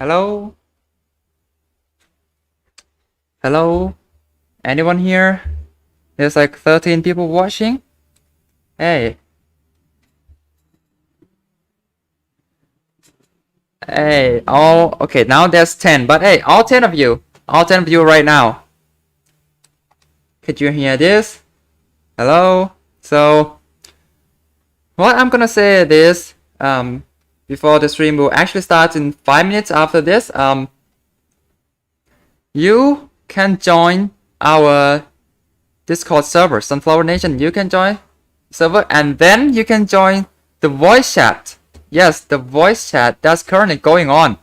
Hello? Hello? Anyone here? There's like 13 people watching. Hey. Hey, all okay, now there's 10, but hey, all 10 of you. All 10 of you right now. Could you hear this? Hello? So what I'm gonna say is before the stream will actually start in 5 minutes after this, you can join our Discord server, Sunflower Nation. You can join server and then you can join the voice chat. Yes, the voice chat that's currently going on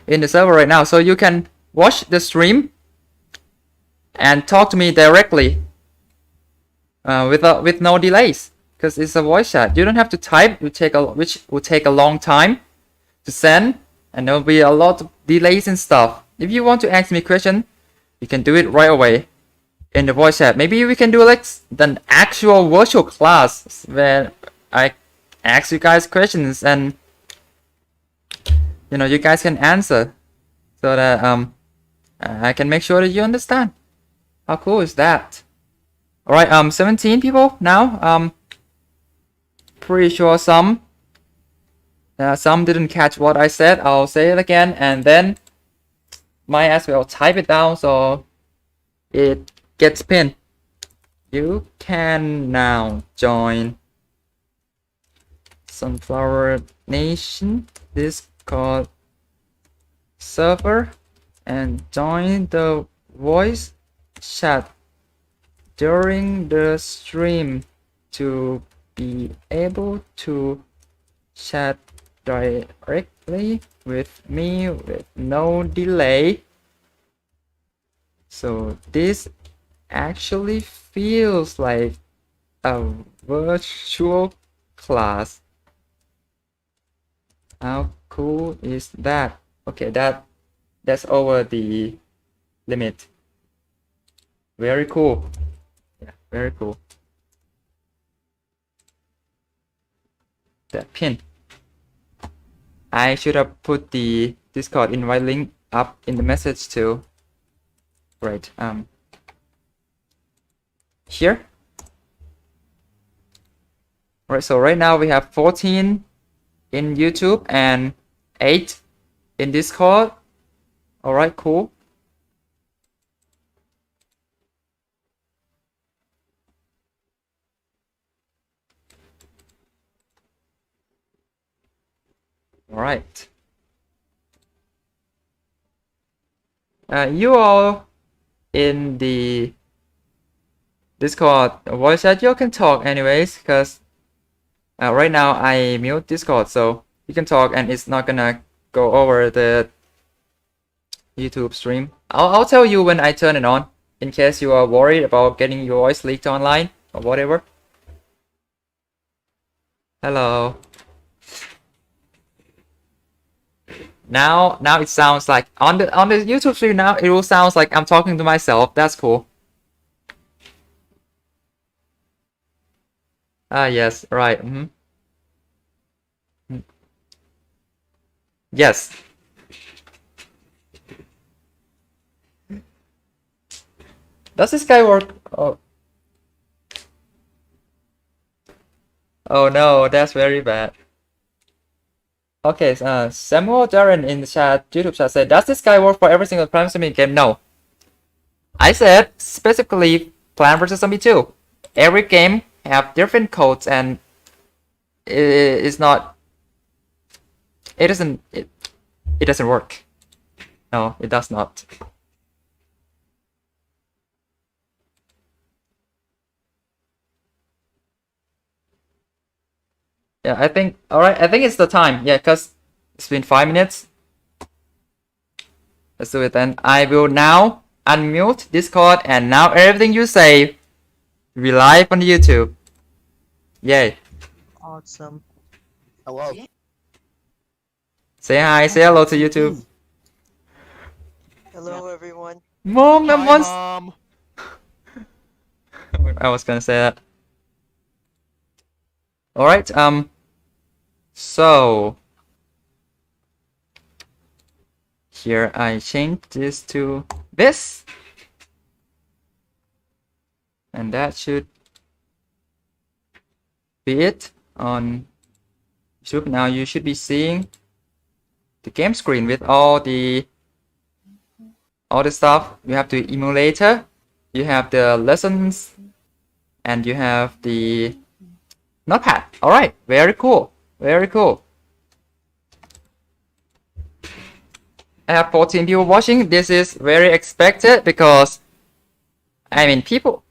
in the server right now. So you can watch the stream and talk to me directly with no delays, because it's a voice chat. You don't have to type, which will take a long time to send, and there will be a lot of delays and stuff. If you want to ask me a question, you can do it right away in the voice chat. Maybe we can do like an actual virtual class where I ask you guys questions and you guys can answer, so that I can make sure that you understand. How cool is that? All right, 17 people now. Pretty sure some didn't catch what I said. I'll say it again, and then might as well type it down so it gets pinned. You can now join Sunflower Nation Discord server and join the voice chat during the stream to be able to chat directly with me with no delay. So this actually feels like a virtual class. How cool is that? Okay, that's over the limit. Very cool. Yeah, very cool. That pin. I should have put the Discord invite link up in the message too. Right. Here. Right. So right now we have 14 in YouTube and 8 in Discord. All right. Cool. All right. You all in the Discord voice chat, you can talk anyways, because right now I mute Discord, so you can talk and it's not gonna go over the YouTube stream. I'll tell you when I turn it on, in case you are worried about getting your voice leaked online or whatever. Hello. Now it sounds like on the YouTube stream now it will sound like I'm talking to myself. That's cool. Yes, right. Yes. Does this guy work? Oh no, that's very bad. Okay, Samuel Darren in the chat, YouTube chat said, does this guy work for every single Plant vs. Zombie game? No. I said specifically Plant vs. Zombie 2. Every game have different codes and it doesn't work. No, it does not. Yeah, I think, alright, I think it's the time. Yeah, because it's been 5 minutes. Let's do it then. I will now unmute Discord, and now everything you say will be live on YouTube. Yay. Awesome. Hello. Say hi, say hello to YouTube. Hello, everyone. Mom, Hi, Mom. I was gonna say that. Alright, so here I change this to this, and that should be it on YouTube. Now you should be seeing the game screen with all the stuff. You have the emulator, you have the lessons, and you have the notepad. All right, very cool, very cool. I have 14 people watching. This is very expected because I mean people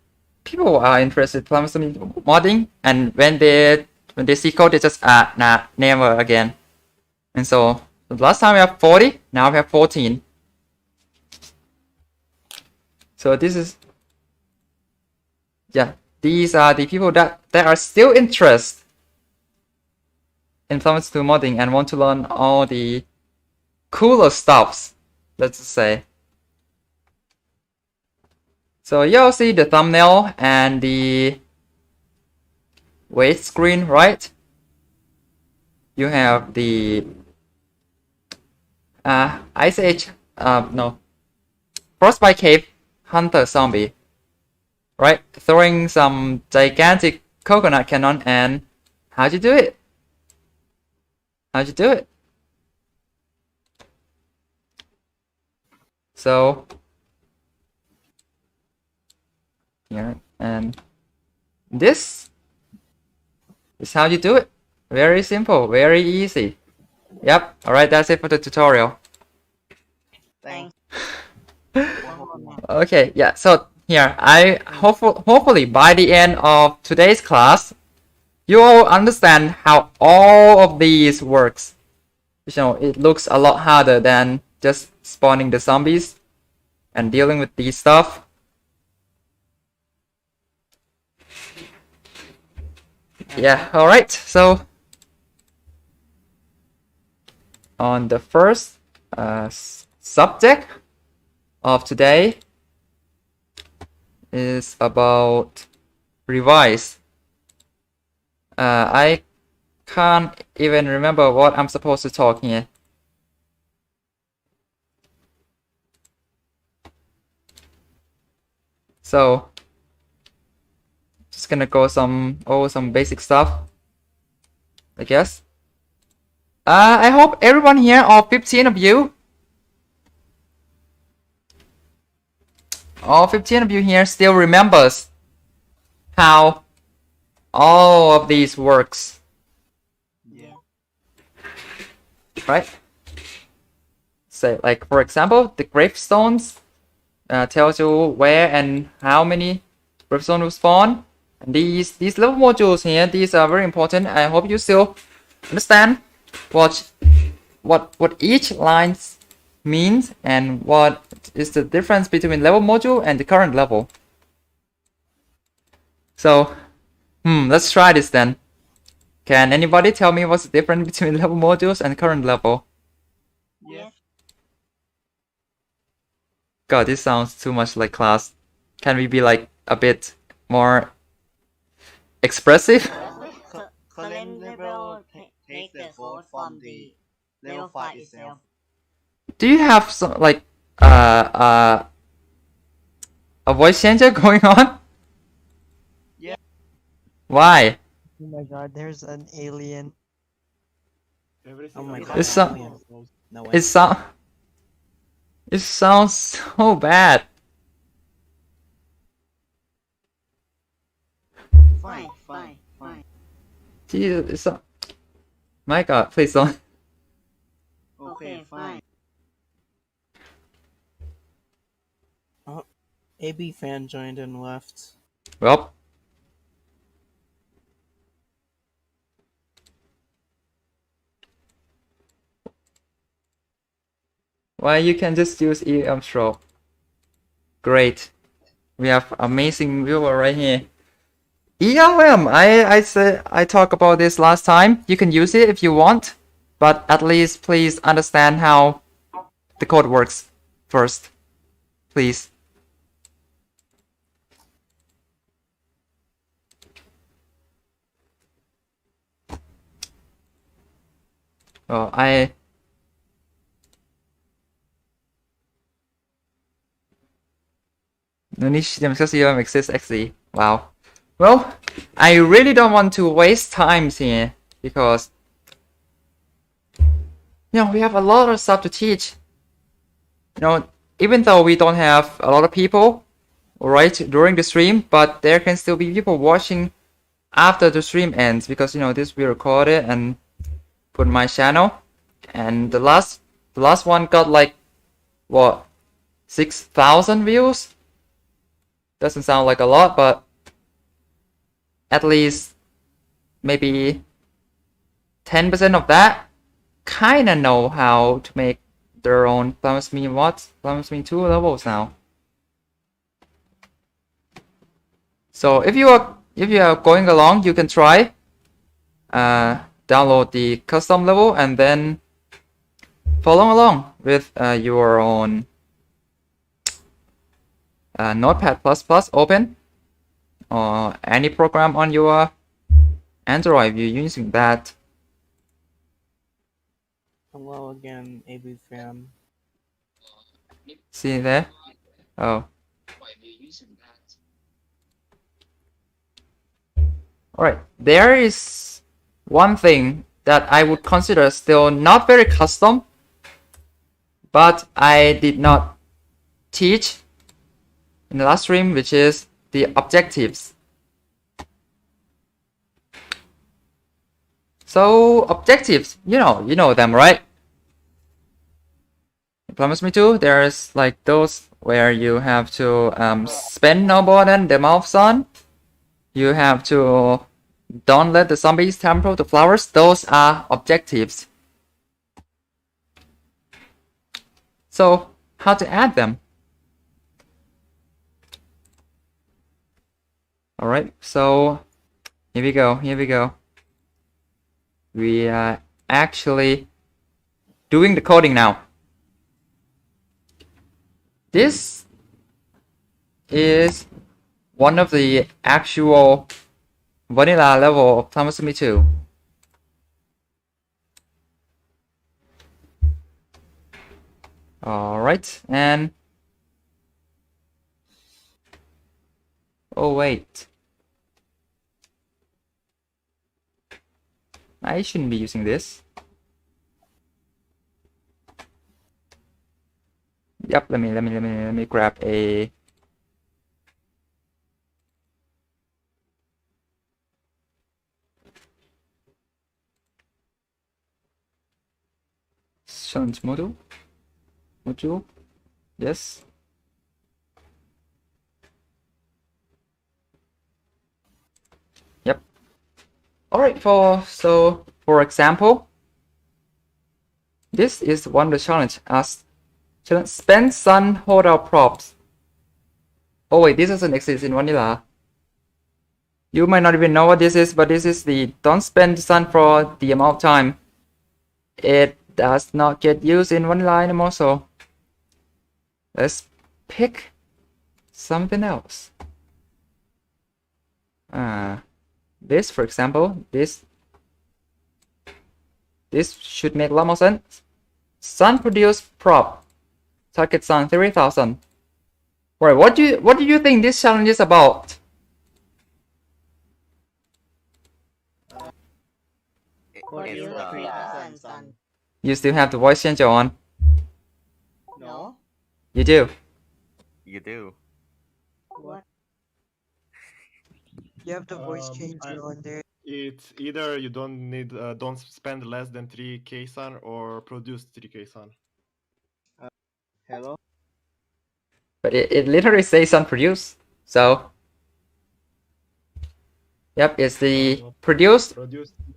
are interested in some modding, and when they see code, they just nah, never again. And so last time we have 40, now we have 14. So this is, yeah, these are the people that are still interested in Plumbers 2 modding and want to learn all the cooler stuffs, let's say. So you'll see the thumbnail and the weight screen, right? You have the Ice Age, no, Frostbite Cave Hunter Zombie, right? Throwing some gigantic coconut cannon, and how'd you do it? How'd you do it? So here, and this is how you do it. Very simple, very easy. Yep. All right, that's it for the tutorial. Thanks. Okay, yeah. So here, I hopefully by the end of today's class, you all understand how all of these works. You know, it looks a lot harder than just spawning the zombies and dealing with these stuff. Yeah, alright, so on the first subject of today is about revise. I can't even remember what I'm supposed to talk here. So just gonna go over some basic stuff, I guess. I hope everyone here, all 15 of you, here still remembers how all of these works. Yeah. Right? Say, like, for example, the gravestones tells you where and how many gravestones will spawn. And these level modules here, these are very important. I hope you still understand what each line means and what is the difference between level module and the current level. So, let's try this then. Can anybody tell me what's the difference between level modules and current level? Yes. God, this sounds too much like class. Can we be like a bit more expressive? Current level take the code from the level file itself. Do you have some like a voice changer going on? Yeah. Why? Oh my god, there's an alien. Oh my god. It sounds so bad. Fine. Jesus, my god, please don't. Okay, fine. AB fan joined and left. Well, why you can just use EM stroke. Great. We have amazing viewer right here. ELM, I talked about this last time. You can use it if you want, but at least please understand how the code works first. Please. Oh, niche demoscesium exists XZ. Wow. Well, I really don't want to waste time here because we have a lot of stuff to teach. Even though we don't have a lot of people right during the stream, but there can still be people watching after the stream ends because this we record it and put on my channel, and the last one got like what, 6,000 views. Doesn't sound like a lot, but at least maybe 10% of that kinda know how to make their own Plasmine 2 levels now. So if you are going along, you can try download the custom level and then follow along with your own Notepad++ open, or any program on your Android if you're using that. Hello again, AB fam. See there? Oh. Alright, there is one thing that I would consider still not very custom, but I did not teach in the last stream, which is the objectives. So objectives, you know them, right? Promise me too. There's like those where you have to spend no more than the amount of sun. You have to don't let the zombies trample the flowers. Those are objectives. So how to add them? Alright, so here we go. We are actually doing the coding now. This is one of the actual vanilla level of Plasmine 2. Alright, and oh wait, I shouldn't be using this. Yep, let me grab a shunt module. Yes. Yep. Alright, for example, this is one of the challenge as spend sun holdout props. Oh wait, this doesn't exist in vanilla. You might not even know what this is, but this is the don't spend sun for the amount of time. It does not get used in vanilla anymore, so let's pick something else. This, for example, this should make a lot more sense. Sun produced prop. Target sun 3000. Right, what do you think this challenge is about? Produce 3000 sun. You still have the voice changer on. No? You do. You do. What? You have the voice changer on there. It's either you don't spend less than 3k sun or produce 3k sun. Hello? But it literally says sun produce. So yep, it's the produced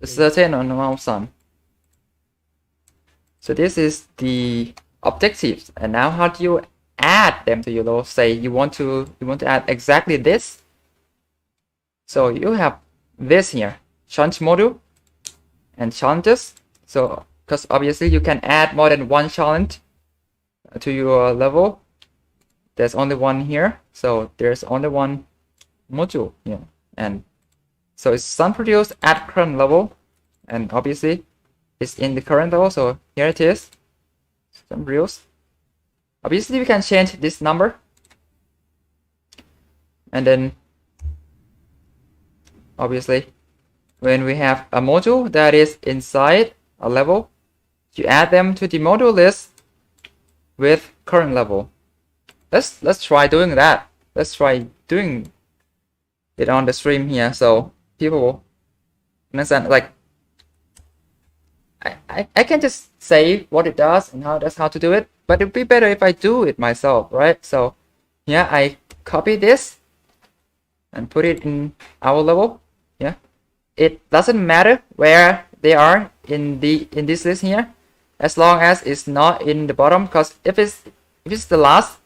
a certain amount of sun. So this is the objectives, and now how do you add them to your load? Say you want to add exactly this. So you have this here, challenge module and challenges. So because obviously you can add more than one challenge to your level. There's only one here, so there's only one module here, and so it's sun produced at current level, and obviously it's in the current level. So here it is, sun produced. Obviously we can change this number. And then obviously when we have a module that is inside a level, you add them to the module list with current level. Let's try doing that. Let's try doing it on the stream here so people understand. Like I can just say what it does and how to do it, but it'd be better if I do it myself, right? So yeah, I copy this and put it in our level. Yeah, it doesn't matter where they are in this list here, as long as it's not in the bottom. Because if it's the last,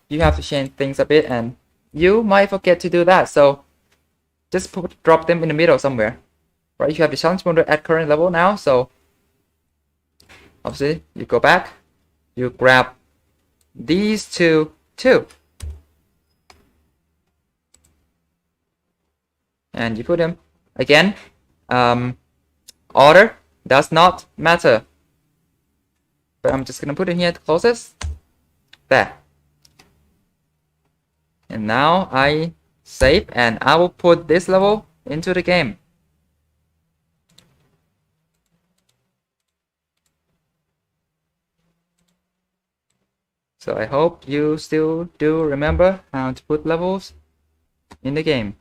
you have to change things a bit, and you might forget to do that. So just drop them in the middle somewhere, right? You have the challenge module at current level now. So obviously you go back, you grab these two too, and you put them again. Order does not matter, but I'm just gonna put it here the closest. There. And now I save, and I will put this level into the game. So I hope you still do remember how to put levels in the game.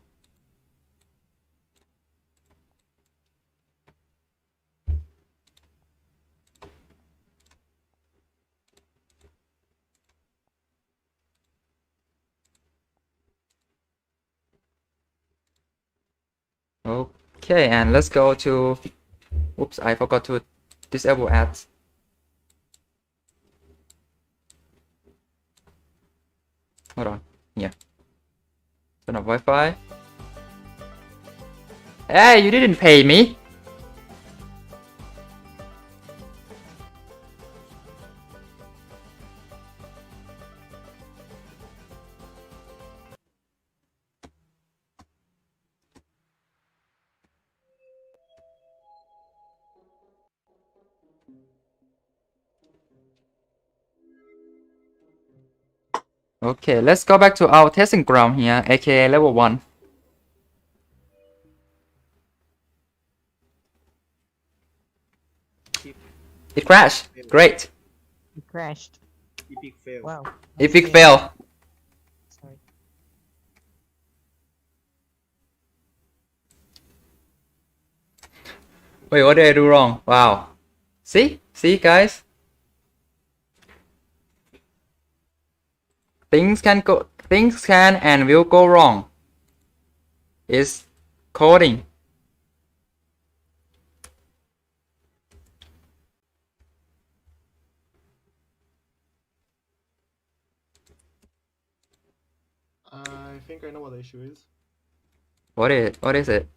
Okay, and let's go to, oops, I forgot to disable ads. Hold on, here. Turn off Wi-Fi. Hey, you didn't pay me. Okay, let's go back to our testing ground here, aka level 1. It crashed. Great. It crashed. Epic fail. Wow. Epic Okay. fail. Sorry. Wait, what did I do wrong? Wow. See guys? Things can and will go wrong. It's coding. I think I know what the issue is. What is it?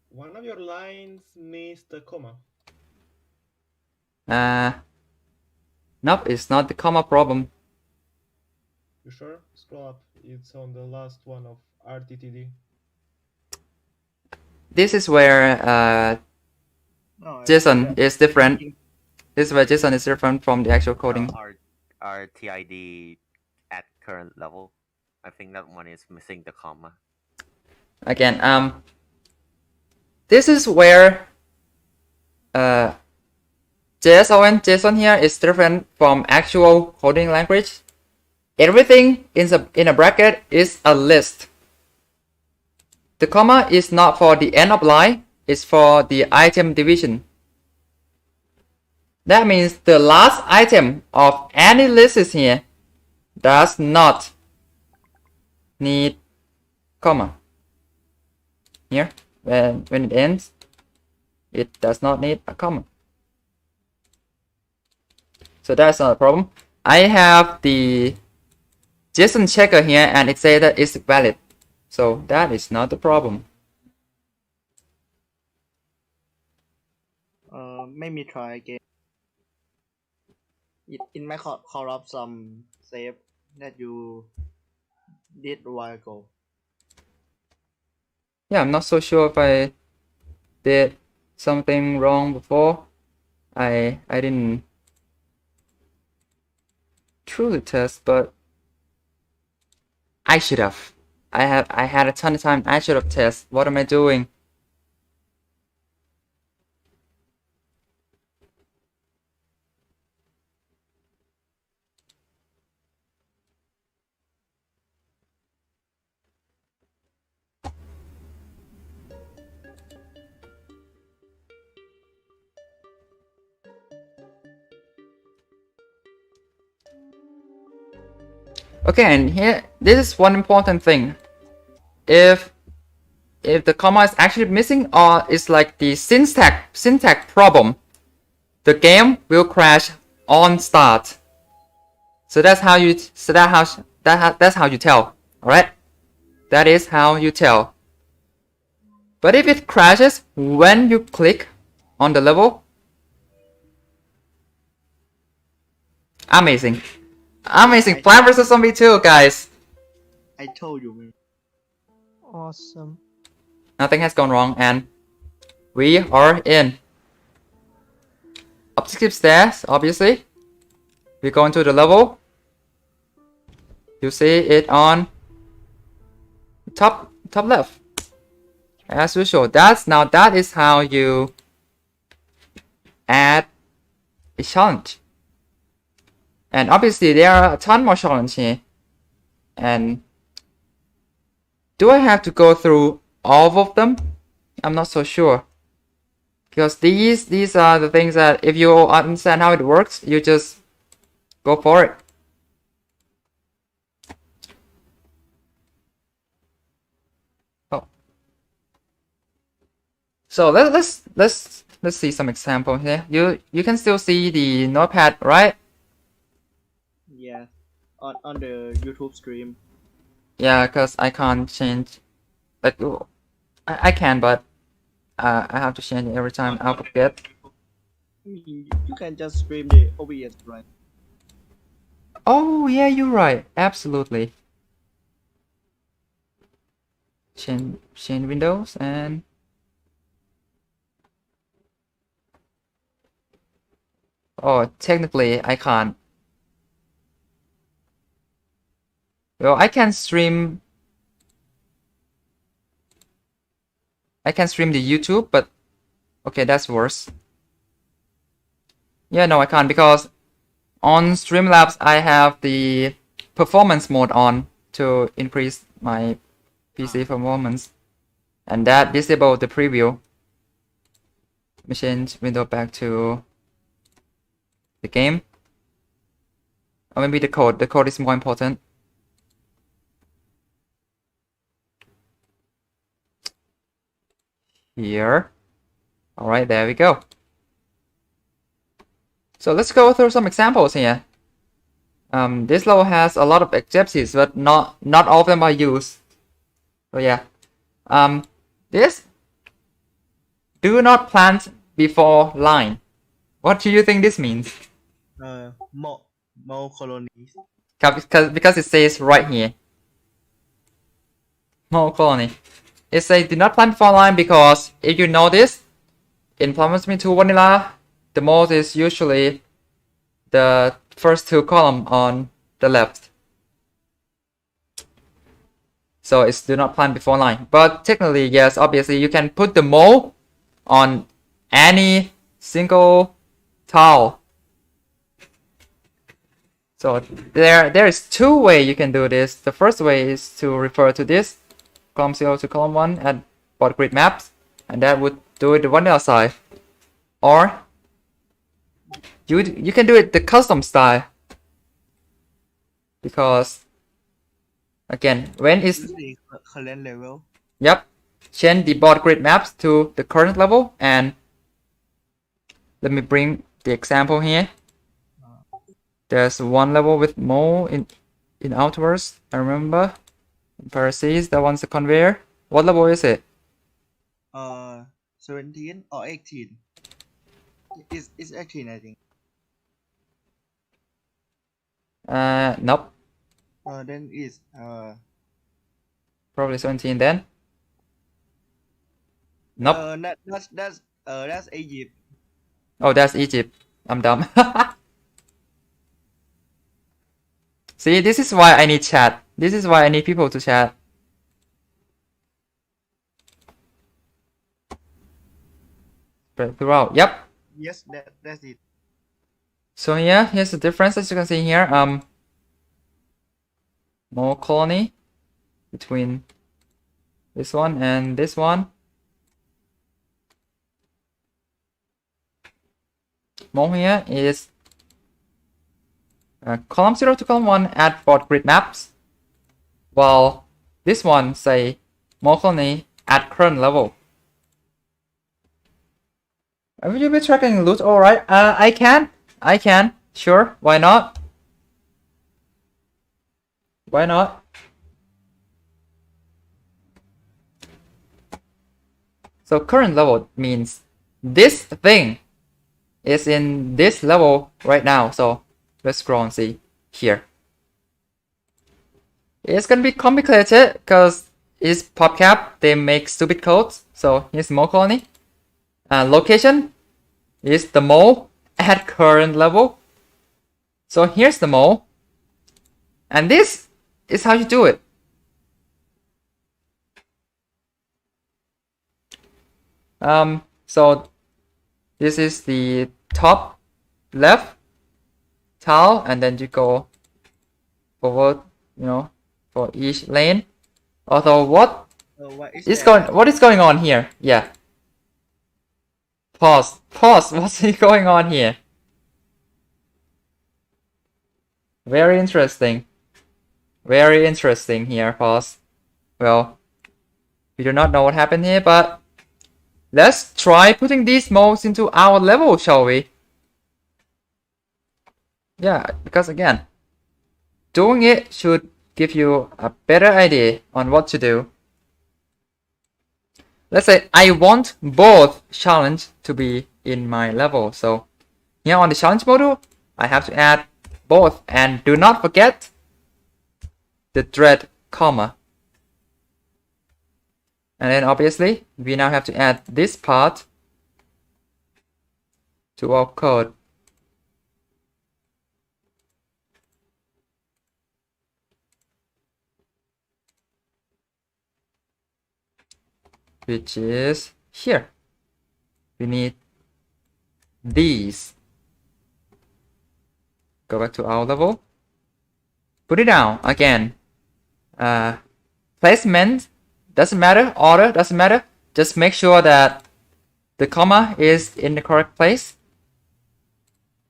One of your lines missed a comma. Nope, it's not the comma problem. You sure? Scroll up. It's on the last one of RTTD. This is where No, JSON is different. This is where JSON is different from the actual coding. Our TID at current level. I think that one is missing the comma. Again, this is where JSON here is different from actual coding language. Everything in a bracket is a list. The comma is not for the end of line, it's for the item division. That means the last item of any list is here does not need comma. Here, when it ends, it does not need a comma. So that's not a problem. I have the JSON checker here and it says that it's valid. So that is not the problem. ไม่มี try again. It might corrupt some save that you did a while ago. Yeah, I'm not so sure if I did something wrong before. I didn't truly test, but I should have. I had a ton of time. I should have tested. What am I doing? Okay, and here, this is one important thing. If the comma is actually missing, or it's like the syntax problem, the game will crash on start. So that's how you that's how you tell. All right, that is how you tell. But if it crashes when you click on the level, amazing. Amazing. Plant vs. Zombie 2, guys. I told you, man. Awesome. Nothing has gone wrong, and we are in. Objective stairs, obviously. We go into the level. You see it on top left. As usual. That is how you add a challenge. And obviously there are a ton more challenges here. And do I have to go through all of them? I'm not so sure. Because these are the things that if you understand how it works, you just go for it. Oh. So let's see some example here. You can still see the notepad, right? Yeah, on the YouTube stream. Yeah, because I can't change. Like, I can, but I have to change it every time. I forget. I mean, you can just stream the OBS, right? Oh yeah, you're right. Absolutely. Change windows and oh, technically I can't. Well, I can stream the YouTube, but okay, that's worse. Yeah, no, I can't because on Streamlabs I have the performance mode on to increase my PC performance, and that disabled the preview. Let me change window back to the game. Or maybe the code. The code is more important. Here. Alright, there we go. So let's go through some examples here. This level has a lot of objectives, but not all of them are used. So yeah. This do not plant before line. What do you think this means? More colonies. Because it says right here. More colony. It says do not plant before line because if you notice, in Plant vs. 2 Vanilla, the mode is usually the first two columns on the left. So it's do not plant before line. But technically, yes, obviously you can put the mode on any single tile. So there is two ways you can do this. The first way is to refer to this column 0 to column 1 at board grid maps, and that would do it the vanilla side. Or you can do it the custom style, because again, when is current level. Yep, change the board grid maps to the current level, and let me bring the example here. There's one level with more in outwards. I remember in parentheses that one's the conveyor. What level is it? 17 or 18. It's 18, I think. Nope. Then it's Probably 17 then. Nope. That's Egypt. Oh, that's Egypt. I'm dumb. See, this is why I need chat. This is why I need people to chat. spread throughout. Yep. Yes, that's it. So here's the difference, as you can see here. More colony between this one and this one. More here is column 0 to column 1 at both grid maps, while this one say more colony at current level. Will you be tracking loot? Alright, I can, sure, why not? Why not? So current level means this thing is in this level right now. So let's scroll and see here. It's gonna be complicated because it's PopCap, they make stupid codes. So here's mole colony. Location is the mole at current level. So here's the mole. And this is how you do it. So this is the top left tile, and then you go forward, for each lane. Although what is going on here? Yeah. Pause. What's going on here? Very interesting. Very interesting here. Pause. Well, we do not know what happened here, but let's try putting these modes into our level, shall we? Yeah, because again, doing it should give you a better idea on what to do. Let's say I want both challenge to be in my level. So here on the challenge module, I have to add both, and do not forget the dread comma. And then obviously we now have to add this part to our code. Which is here. We need these. Go back to our level. Put it down again. Placement doesn't matter, order doesn't matter. Just make sure that the comma is in the correct place.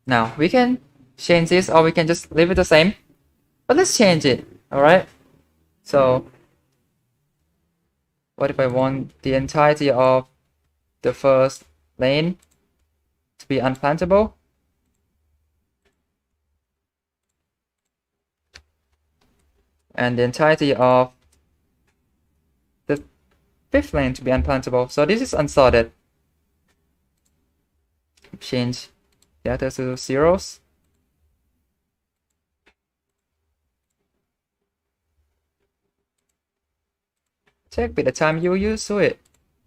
Now we can change this, or we can just leave it the same. But let's change it. Alright. So what if I want the entirety of the first lane to be unplantable? And the entirety of the fifth lane to be unplantable. So this is unsorted. Change data to zeros. Take with the time you use to it.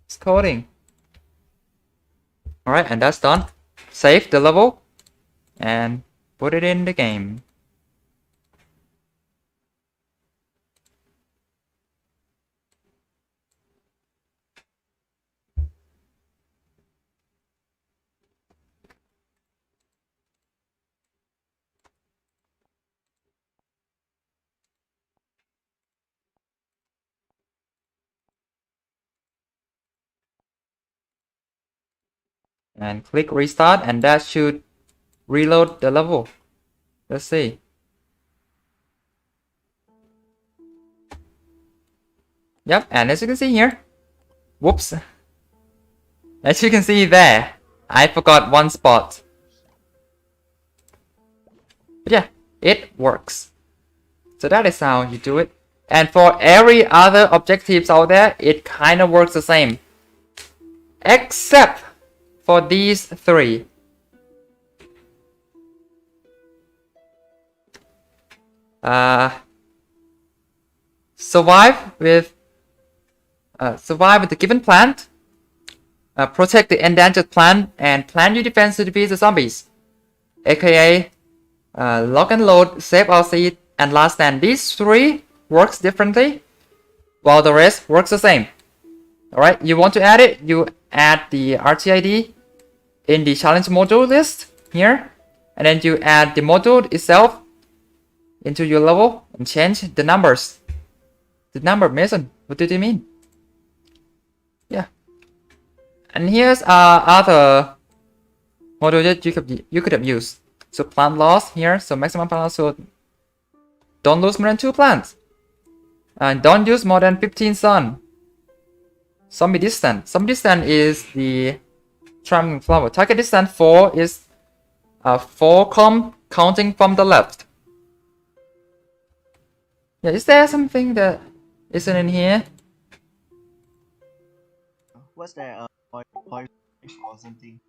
It's coding. Alright, and that's done. Save the level and put it in the game. And click restart, and that should reload the level. Let's see. Yep, and as you can see here, whoops. As you can see there, I forgot one spot. But yeah, it works. So that is how you do it. And for every other objectives out there, it kind of works the same. Except for these three. Survive with the given plant, protect the endangered plant, and plan your defense to defeat the zombies. AKA lock and load, save our seed, and last stand. These three works differently, while the rest works the same. Alright, you want to add it, you add the RTID in the challenge module list here, and then you add the module itself into your level and change the numbers. The number, Mason, what did you mean? Yeah. And here's other module that you could have used. So plant loss here, so maximum plant loss, so don't lose more than 2 plants. And don't use more than 15 sun. Zombie distance. Zombie distance is the traveling flower. Target distance 4 is 4 counting from the left. Yeah, is there something that isn't in here? What's that? Point or something?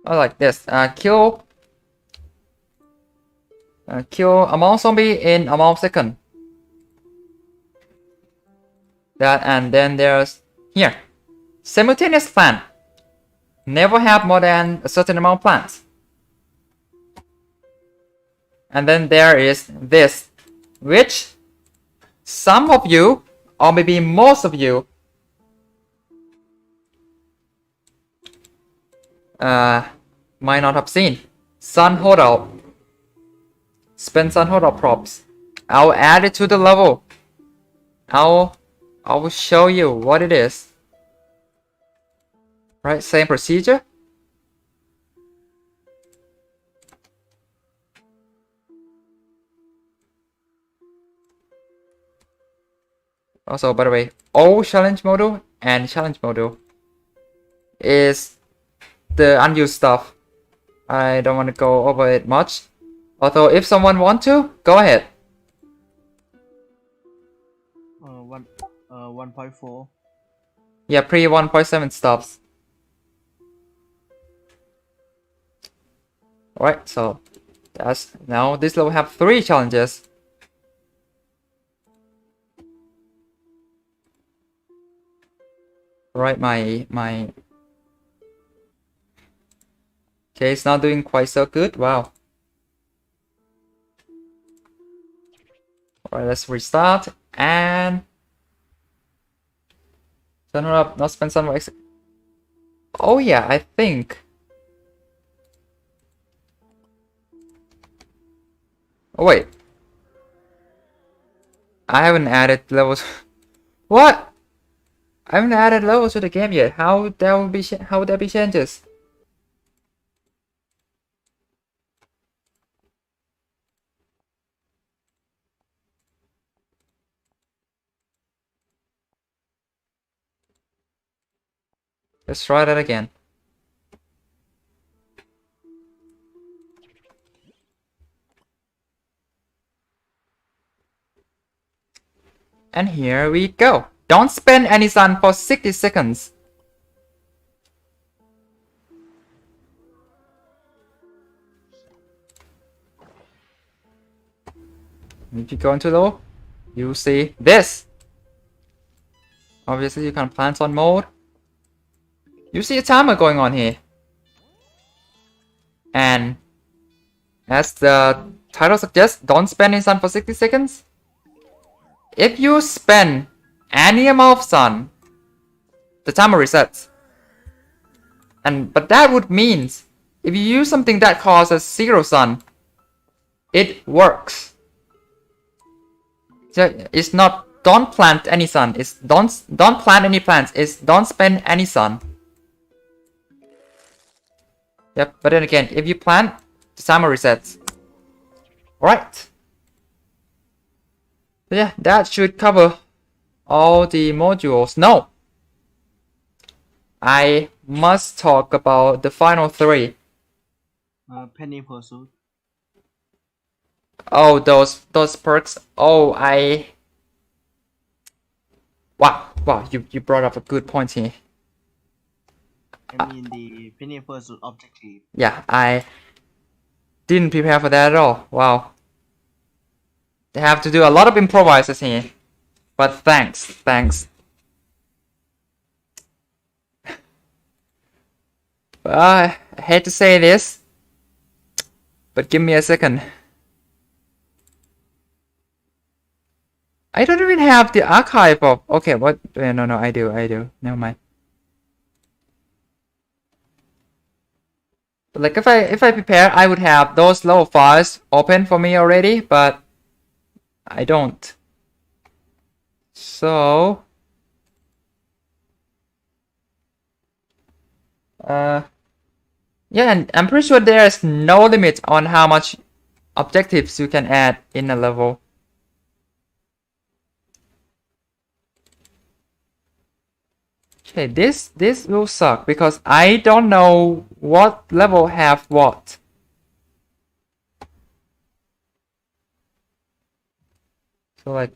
Oh, like this. Kill amount zombie in amount second. That, and then there's here simultaneous plant. Never have more than a certain amount of plants. And then there is this, which some of you, or maybe most of you, might not have seen. Sun holdout. Spend sun holdout props. I'll add it to the level. I will show you what it is. Right, same procedure. Also, by the way, all challenge module and challenge module is the unused stuff. I don't want to go over it much. Although, if someone wants to, go ahead. 1.4. Yeah, pre 1.7 stuffs. Alright, so that's now this level have 3 challenges. Alright, my okay, it's not doing quite so good. Wow. Alright, let's restart and turn it up, not spend some extra. Oh yeah, I think. Oh wait. I haven't added levels. What? I haven't added levels to the game yet. How would there be changes? Let's try that again. And here we go. Don't spend any sun for 60 seconds. If you go into low, you see this. Obviously, you can plant on mode. You see a timer going on here. And as the title suggests, don't spend any sun for 60 seconds. If you spend any amount of sun, the timer resets. But that would mean if you use something that causes 0 sun, it works. So it's not don't plant any sun. It's don't plant any plants. It's don't spend any sun. Yep, but then again, if you plant, the timer resets. Alright. So yeah, that should cover all the modules. No! I must talk about the final 3. Penny Pursuit. Oh, those perks. Oh, Wow, you brought up a good point here. I mean the Penny Pursuit objective. Yeah, I didn't prepare for that at all. Wow. They have to do a lot of improvises here. But thanks. But I hate to say this, but give me a second. I don't even have the archive of. Okay, what? No, I do. Never mind. Like if I prepare, I would have those level files open for me already, but I don't. So yeah, and I'm pretty sure there's no limit on how much objectives you can add in a level. Okay, this will suck because I don't know what level have what. So like,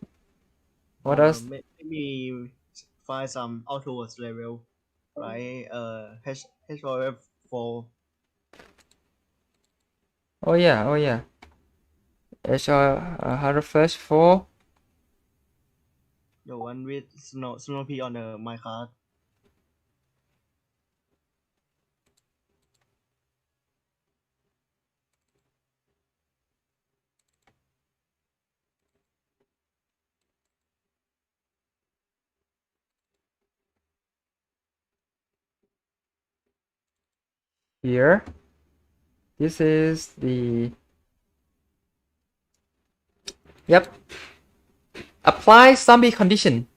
what else? Maybe find some outwards level, right? HOF4. Oh yeah. HR 104. The one with Snow P on the my card. Here. This is the... Yep. Apply zombie condition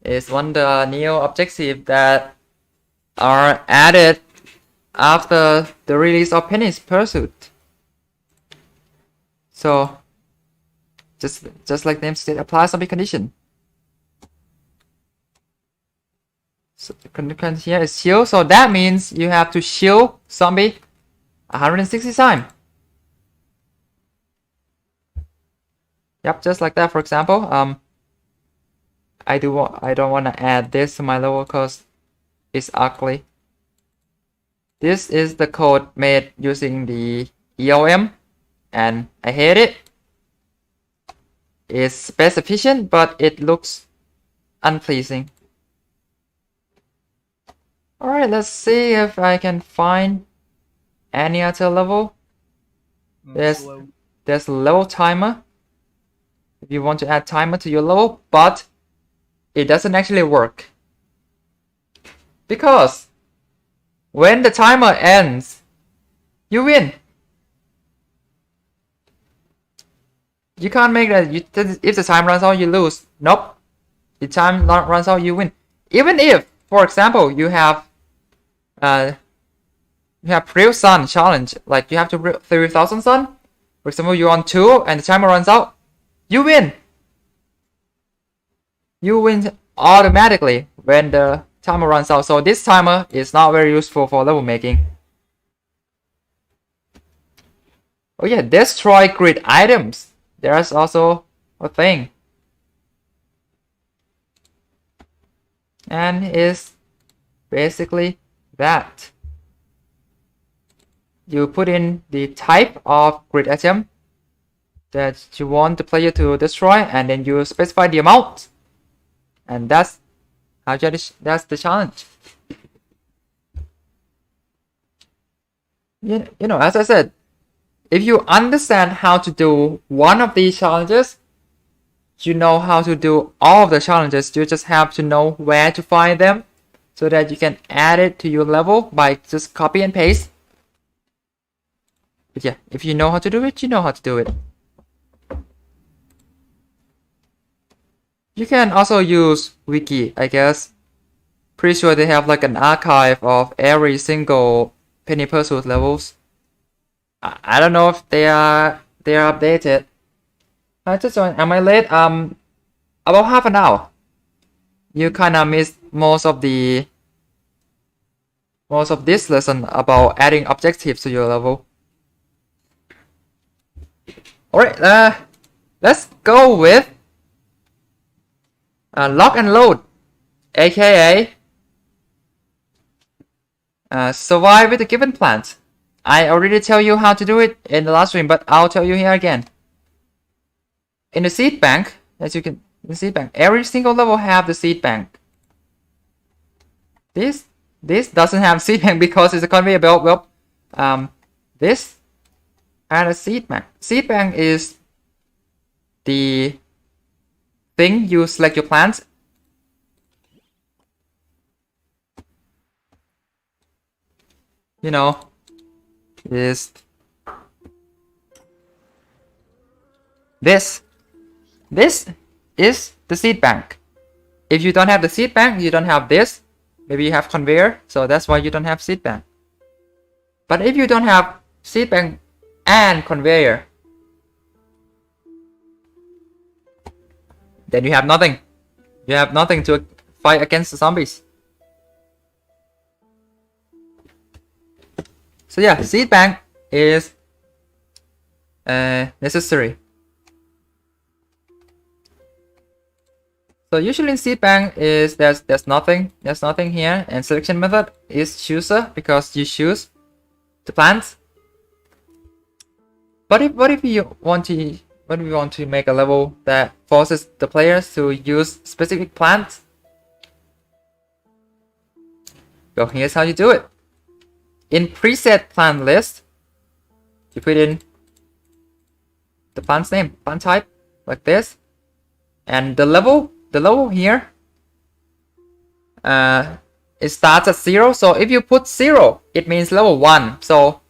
is one of the new objectives that are added after the release of Penny's Pursuit. So just like the name said, apply zombie condition. So the condition here is shield, so that means you have to shield zombie 160 times. Yep, just like that. For example, I don't want to add this to my level because it's ugly. This is the code made using the EOM, and I hate it. It's space efficient, but it looks unpleasing. Alright, let's see if I can find any other level. There's a level timer. If you want to add timer to your level, but it doesn't actually work. Because when the timer ends, you win. You can't make that. If the time runs out, you lose. Nope. The time runs out, you win. Even if, for example, you have real sun challenge, like you have to 3000 sun. For example, you're on 2 and the timer runs out, you win. You win automatically when the timer runs out. So this timer is not very useful for level making. Oh yeah, destroy grid items. There's also a thing. And it's basically that. You put in the type of grid item that you want the player to destroy, and then you specify the amount. And that's the challenge. You know, as I said, if you understand how to do one of these challenges, you know how to do all of the challenges. You just have to know where to find them so that you can add it to your level by just copy and paste. But yeah, if you know how to do it, you know how to do it. You can also use wiki, I guess. Pretty sure they have like an archive of every single Penny Pursuit levels. I don't know if they are updated. I just joined. Am I late? About half an hour. You kinda missed most of this lesson about adding objectives to your level. Alright, let's go with lock and load, aka survive with a given plant. I already tell you how to do it in the last stream, but I'll tell you here again. In the seed bank, as you can, the seed bank, every single level have the seed bank. This doesn't have seed bank because it's a conveyor belt. Well, this and a seed bank. Seed bank is the thing you select your plants. You know, is this. This is the seed bank. If you don't have the seed bank, you don't have this. Maybe you have conveyor, so that's why you don't have seed bank. But if you don't have seed bank and conveyor, then you have nothing. You have nothing to fight against the zombies. So yeah, seed bank is necessary. So usually in seed bank is there's nothing here, and selection method is chooser because you choose the plants. But what if you want to make a level that forces the players to use specific plants? Well, here's how you do it. In preset plant list, you put in the plant's name, plant type, like this, and the level here, it starts at 0. So if you put 0, it means level 1. So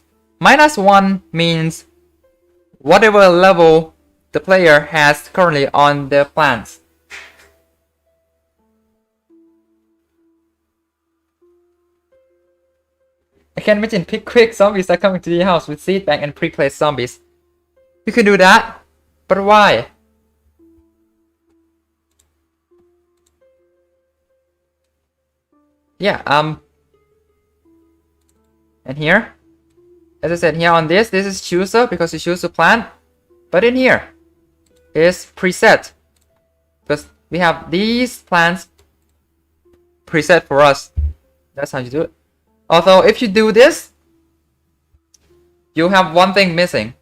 -1 means whatever level the player has currently on their plants. I can imagine quick zombies are coming to your house with seed bank and pre-placed zombies. You can do that, but why? Yeah, and here, as I said, here on this is chooser because you choose a plant, but in here is preset because we have these plants preset for us. That's how you do it. Although if you do this, you have one thing missing.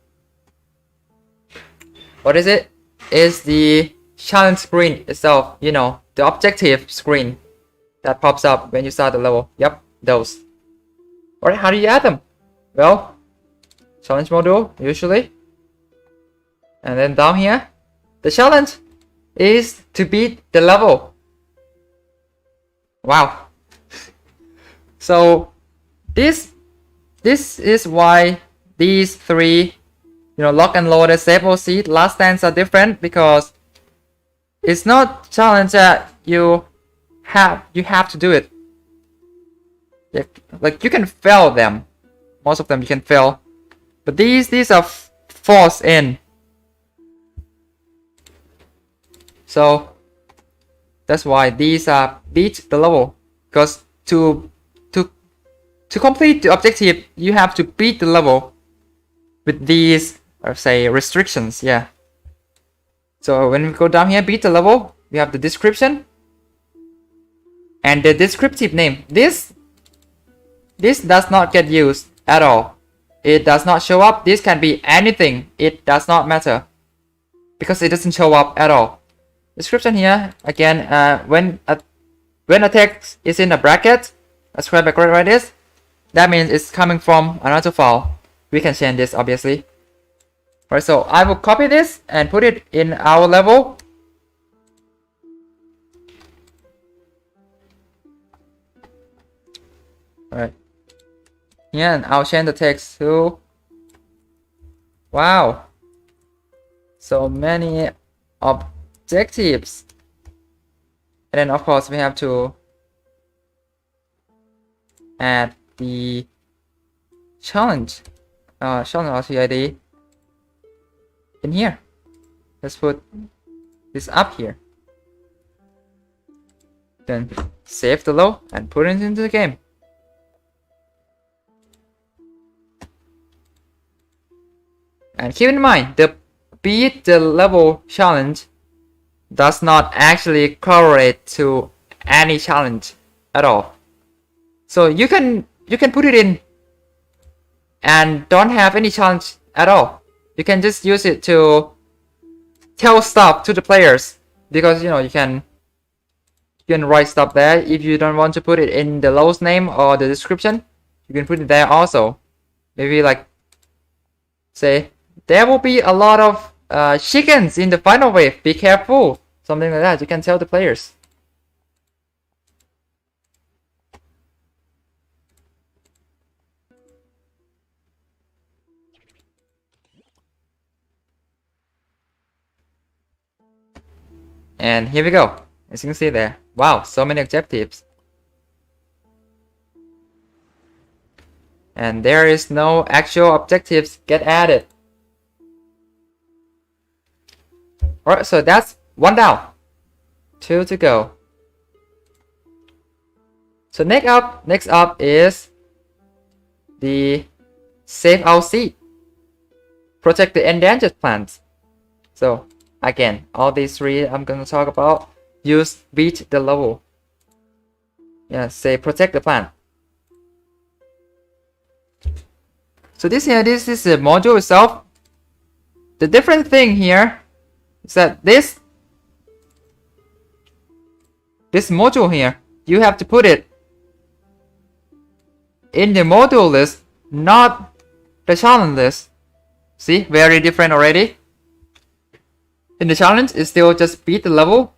What is it? Is the challenge screen itself, you know, the objective screen that pops up when you start the level. Yep, those. Alright, how do you add them? Well, challenge module, usually. And then down here, the challenge is to beat the level. Wow. So, this is why these three, you know, lock and load, stable, seed, last stands are different, because it's not challenge that you have to do it. Like you can fail them. Most of them you can fail, but these are forced in. So that's why these are beat the level, because to complete the objective you have to beat the level with these, or say, restrictions. Yeah. So when we go down here, beat the level, we have the description and the descriptive name. This does not get used at all. It does not show up. This can be anything. It does not matter because it doesn't show up at all. Description here again. When a text is in a bracket, a square bracket like this, that means it's coming from another file. We can change this obviously. Alright, so I will copy this and put it in our level. Alright. Yeah, and I'll change the text to, wow, so many objectives. And then of course we have to add the challenge RTID in here. Let's put this up here. Then save the low and put it into the game. And keep in mind, the beat the level challenge does not actually correlate to any challenge at all. So you can put it in and don't have any challenge at all. You can just use it to tell stuff to the players, because you know you can write stuff there. If you don't want to put it in the low's name or the description, you can put it there also. Maybe like say, there will be a lot of chickens in the final wave, be careful, something like that. You can tell the players. And here we go. As you can see there. Wow, so many objectives. And there is no actual objectives get added. Alright, so that's 1 down. 2 to go. So next up is the save our seed. Protect the endangered plants. So again, all these 3 I'm gonna talk about. Use beat the level. Yeah, say protect the plant. So this is the module itself. The different thing here is that this module here, you have to put it in the module list, not the challenge list. See, very different already. In the challenge, it's still just beat the level,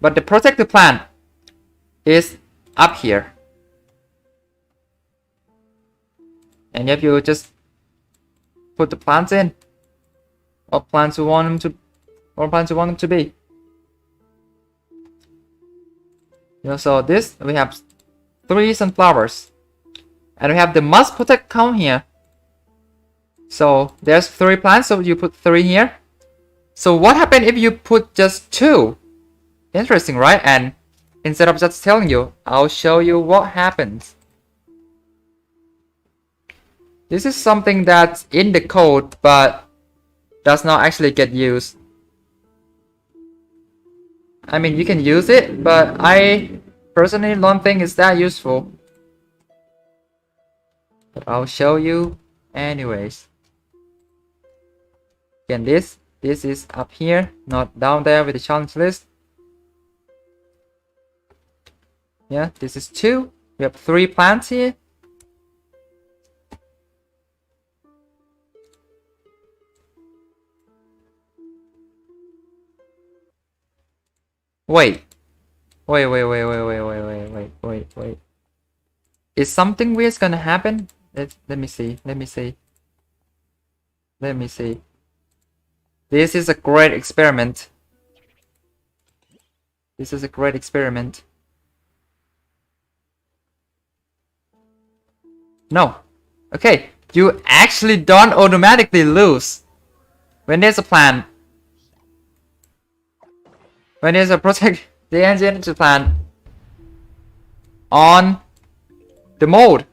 but the protect the plant is up here. And if you just put the plants in, what plants you want them to be. You know, so this we have 3 sunflowers, and we have the must protect count here. So there's 3 plants, so you put 3 here. So what happens if you put just 2? Interesting, right? And instead of just telling you, I'll show you what happens. This is something that's in the code, but does not actually get used. I mean, you can use it, but I personally don't think it's that useful. But I'll show you anyways. Again, this is up here, not down there with the challenge list. Yeah, this is 2. We have 3 plants here. Wait. Is something weird's gonna happen? Let me see. This is a great experiment. No. Okay, you actually don't automatically lose when there's a plan. When there's a protect the engine to plan on the mode.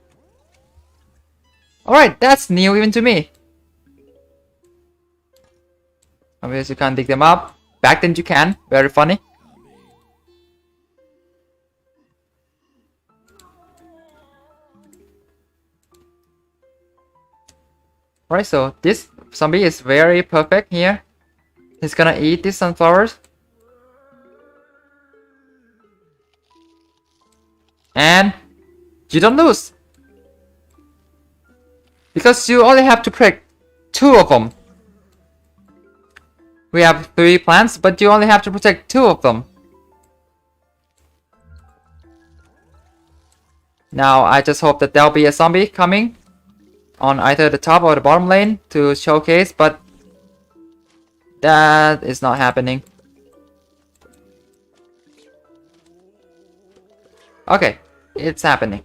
Alright, that's new even to me. Obviously you can't dig them up. Back then you can. Very funny. Alright, so this zombie is very perfect here. He's gonna eat these sunflowers. And you don't lose. Because you only have to pick 2 of them. We have 3 plants, but you only have to protect 2 of them. Now I just hope that there'll be a zombie coming on either the top or the bottom lane to showcase, but that is not happening. Okay, it's happening.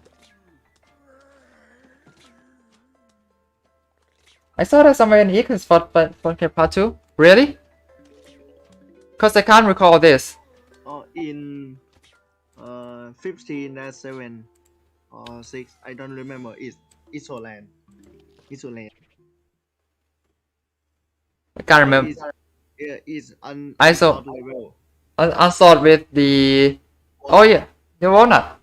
I saw that somewhere in the Eclipse spot, but for part 2? Really? Because I can't recall this. In 15-7 or 6, I don't remember. It's Isoland. I can't remember. It's I saw level. unsolved with the. Oh yeah, the walnut.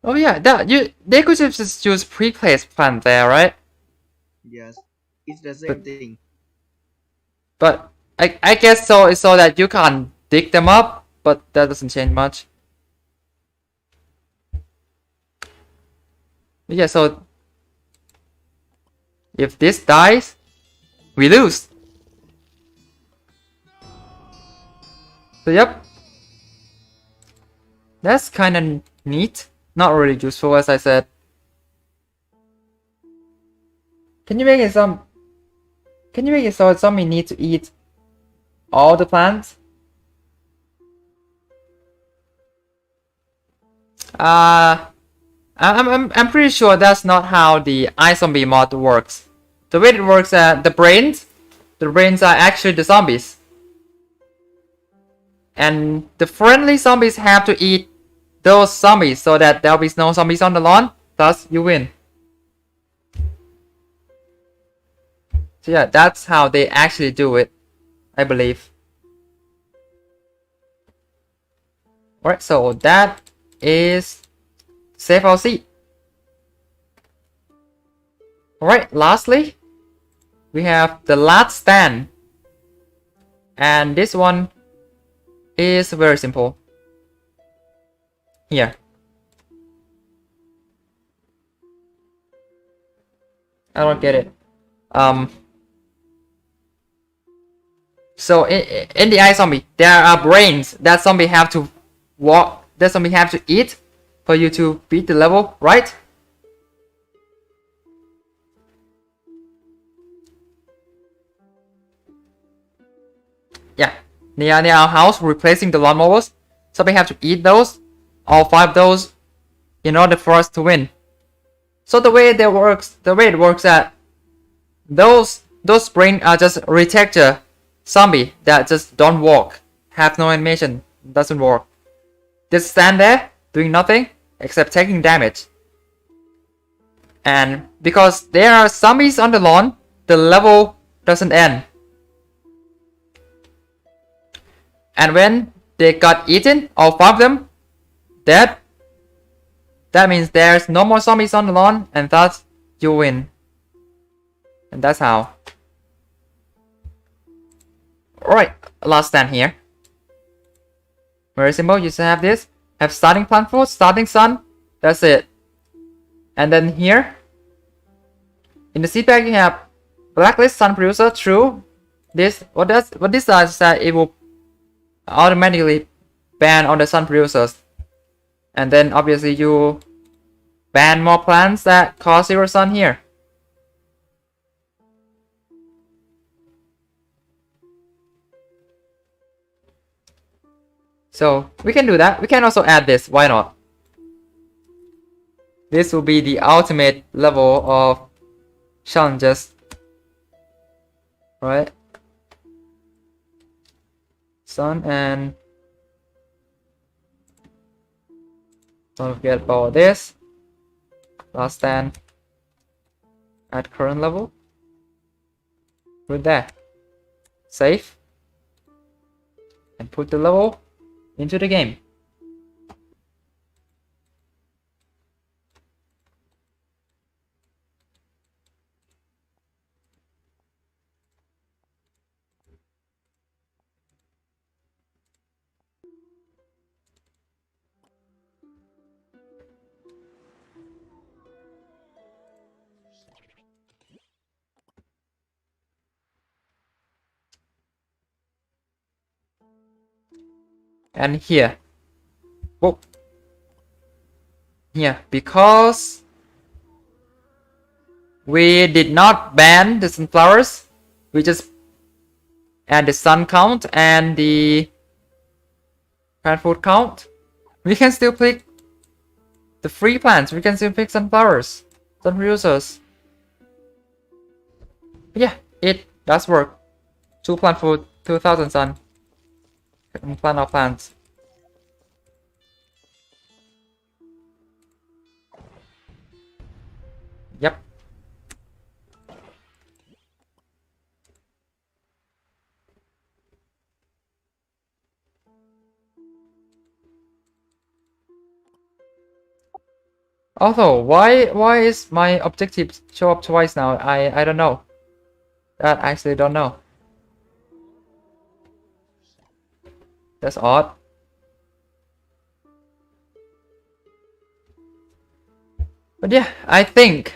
Oh yeah, they could just use pre-placed plant there, right? Yes, it's the same thing. But I guess so. It's so that you can't dig them up, but that doesn't change much. Yeah, so if this dies, we lose. So yep, that's kind of neat. Not really useful, as I said. Can you make it so a zombie need to eat all the plants. I'm pretty sure that's not how the iZombie mod works. The way it works, the brains are actually the zombies, and the friendly zombies have to eat those zombies so that there'll be no zombies on the lawn. Thus, you win. So yeah, that's how they actually do it, I believe. Alright, so that is save our seed. Alright, lastly, we have the last stand. And this one is very simple. Here. I don't get it. So in the iZombie, there are brains that zombie have to walk, that zombie have to eat for you to beat the level, right? Yeah, near our house, replacing the lawnmowers. Zombie have to eat those, all 5 of those, in order for us to win. So the way it works that those brains are just retexture zombie that just don't walk, have no animation, doesn't work. Just stand there doing nothing except taking damage. And because there are zombies on the lawn, the level doesn't end. And when they got eaten, all 5 of them dead, that means there's no more zombies on the lawn, and thus you win. And that's how. Alright, last stand here. Very simple, you just have this. Have starting plant food, starting sun. That's it. And then here, in the seed bag you have blacklist sun producer, true. This what this does is that it will automatically ban all the sun producers. And then obviously you ban more plants that cause 0 sun here. So we can do that. We can also add this. Why not? This will be the ultimate level of challenges. Right? Sun and don't forget about this. Last stand at current level. Put that. Save. And put the level into the game. And here, whoa, here, because we did not ban the sunflowers, we just add the sun count and the plant food count. We can still pick the free plants. We can still pick sunflowers, sun producers. Yeah, it does work. 2 plant food, 2000 sun. Plant our plants. Yep. Also, why is my objective show up twice now? I don't know. That I actually don't know. That's odd. But yeah, I think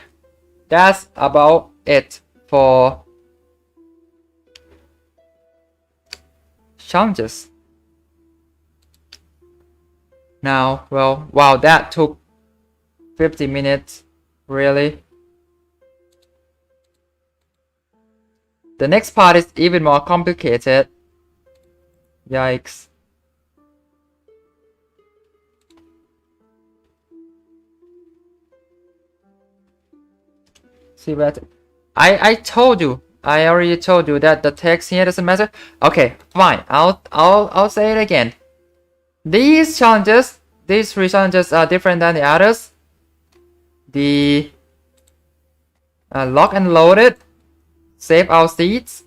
that's about it for challenges. Now, well, wow, that took 50 minutes, really. The next part is even more complicated. Yikes. See what? I told you. I already told you that the text here doesn't matter. Okay, fine. I'll say it again. These challenges, these 3 challenges are different than the others. The lock and loaded, save our seats,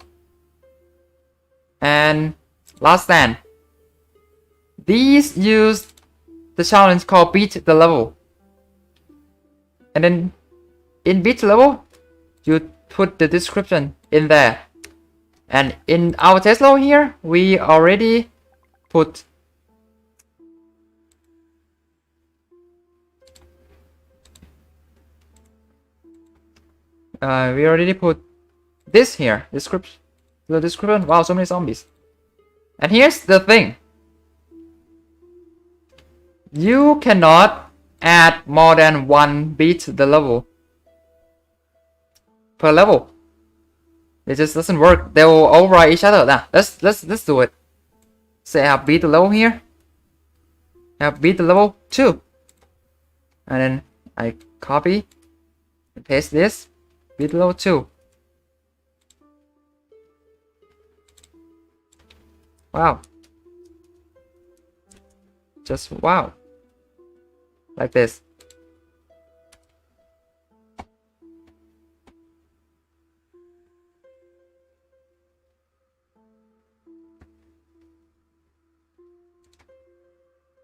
and last stand. These use the challenge called beat the level. And then in beat level, you put the description in there. And in our test log here, we already put this here, description. The description. Wow, so many zombies. And here's the thing. You cannot add more than 1 beat the level per level. It just doesn't work. They will override each other. Now, let's do it. Say I have beat the level here. I have beat the level 2. And then I copy and paste this. Beat the level 2. Wow. Just wow. Like this.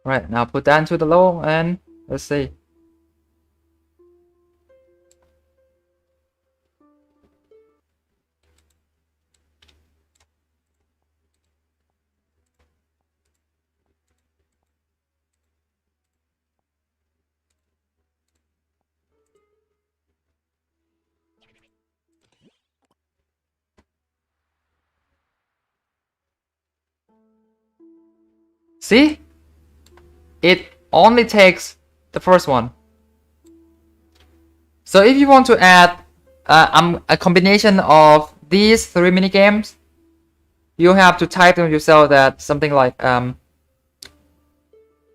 Right, now put that into the low and let's see. See? It only takes the first one. So if you want to add a combination of these 3 minigames, you have to type them yourself that something like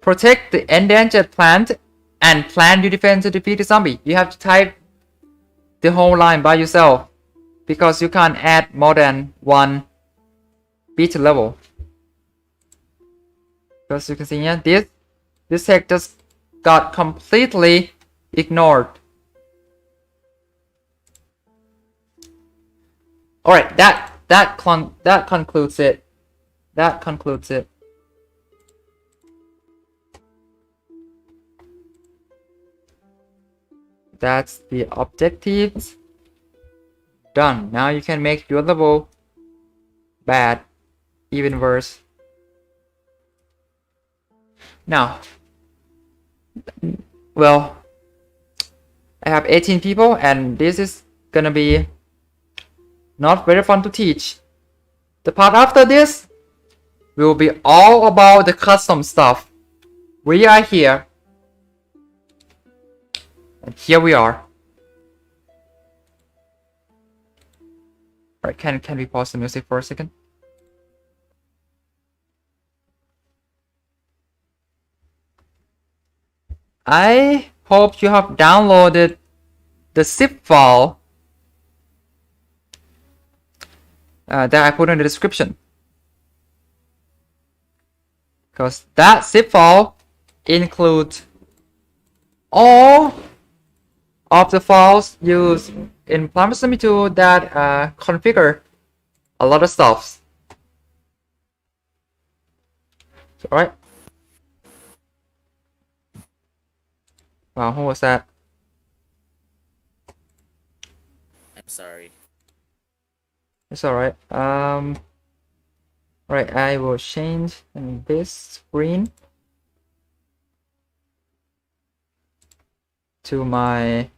protect the endangered plant and plan your defense to defeat the zombie. You have to type the whole line by yourself because you can't add more than 1 beat level. Because you can see here, this text just got completely ignored. Alright, that concludes it. That concludes it. That's the objectives. Done. Now you can make your level bad, even worse. Now, well, I have 18 people and this is gonna be not very fun to teach. The part after this will be all about the custom stuff. We are here. And here we are. Alright, can we pause the music for a second? I hope you have downloaded the zip file that I put in the description. Because that zip file includes all of the files used in Projectile 2 that configure a lot of stuff. Alright. Wow, who was that? I'm sorry. It's alright. Right, I will change this screen to my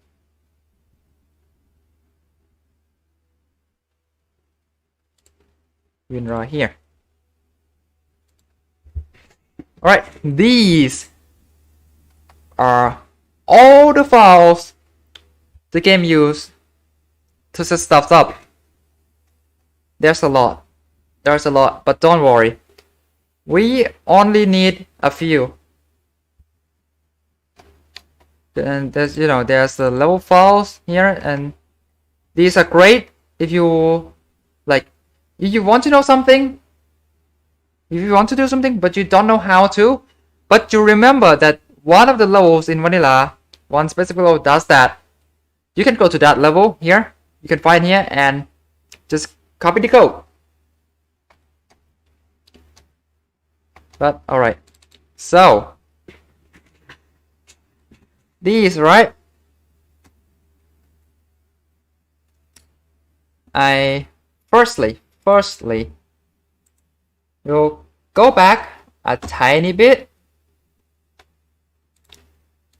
WinRAR here. Alright, these are all the files the game used to set stuff up. There's a lot, but don't worry. We only need a few. And there's, you know, there's the level files here, and these are great if you like, if you want to know something, if you want to do something but you don't know how to, but you remember that one of the levels in vanilla, one specific level does that. You can go to that level here, you can find here and just copy the code. But alright, so these, right? I firstly we'll go back a tiny bit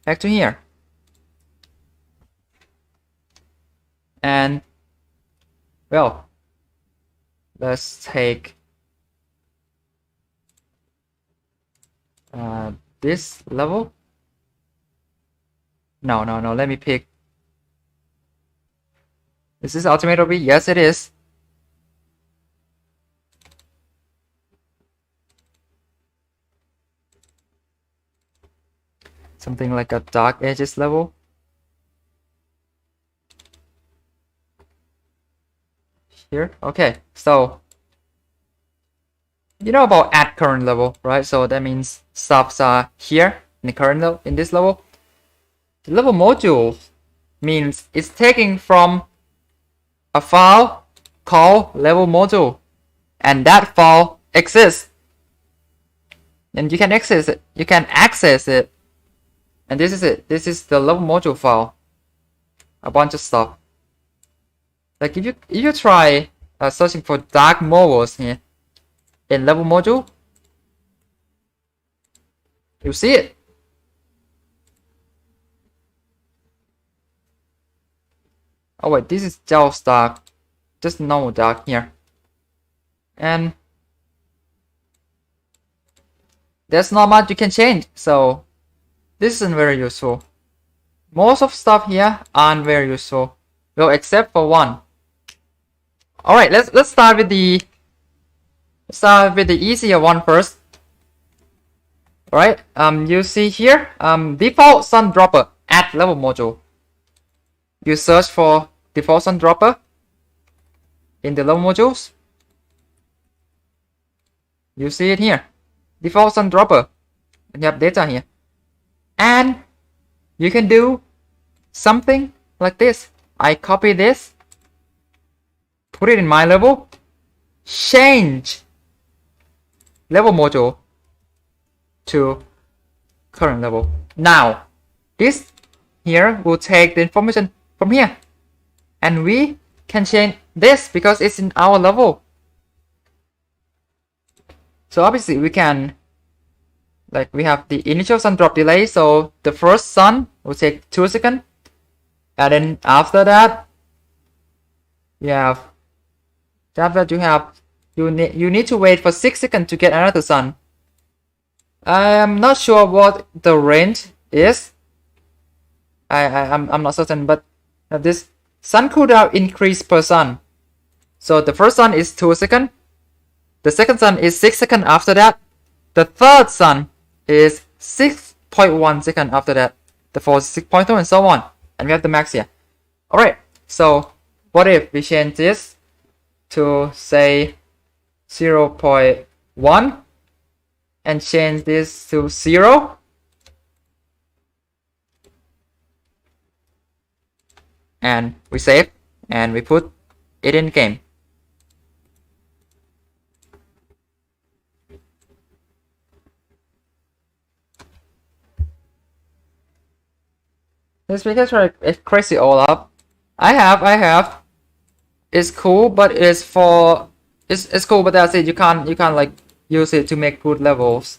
back to here, and well, let's take this level. No, let me pick. Is this Ultimate OB? Yes, it is. Something like a Dark Ages level. Here, okay, so you know about at current level, right? So that means stuffs are here in the current level, in this level. The level module means it's taking from a file called level module, and that file exists, and you can access it. You can access it, and this is it. This is the level module file. A bunch of stuff. Like if you try searching for dark modules here in level module, you see it. Oh wait, this is just dark, just normal dark here, and there's not much you can change, so this isn't very useful. Most of stuff here aren't very useful, well, except for one. All right, let's start with the easier one first. All right, you see here, default sun dropper at level module. You search for default sun dropper in the level modules. You see it here, default sun dropper, and you have data here, and you can do something like this. I copy this, put it in my level, change level module to current level. Now this here will take the information from here, and we can change this because it's in our level. So obviously we can, like, we have the initial sun drop delay, so the first sun will take 2 seconds, and then after that you need to wait for 6 seconds to get another sun. I'm not sure what the range is. I'm not certain, but this sun cooldown increase per sun. So the first sun is 2 seconds, the second sun is 6 seconds after that, the third sun is 6.1 seconds after that, the fourth 6.2, and so on. And we have the max here. Alright, so what if we change this to say 0.1 and change this to 0? And we save and we put it in game. This because it's crazy all up. I have. It's cool, but it's cool, but that's it. You can't like use it to make good levels.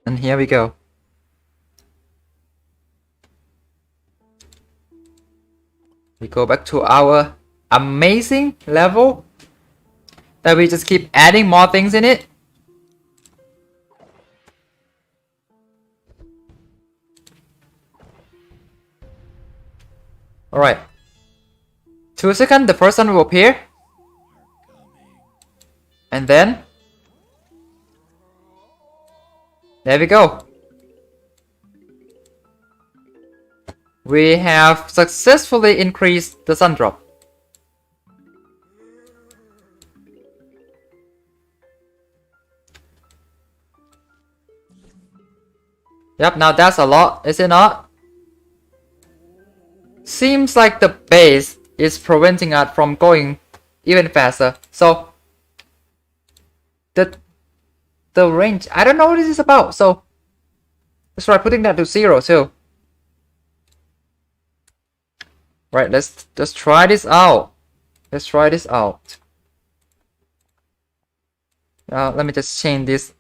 And here we go. We go back to our amazing level that we just keep adding more things in it. Alright. 2 seconds, the first sun will appear. And then there we go. We have successfully increased the sun drop. Yep, now that's a lot, is it not? Seems like the base is preventing us from going even faster. So the range, I don't know what this is about. So let's try putting that to 0 too. Right, let's just try this out. Let's try this out. Let me just change this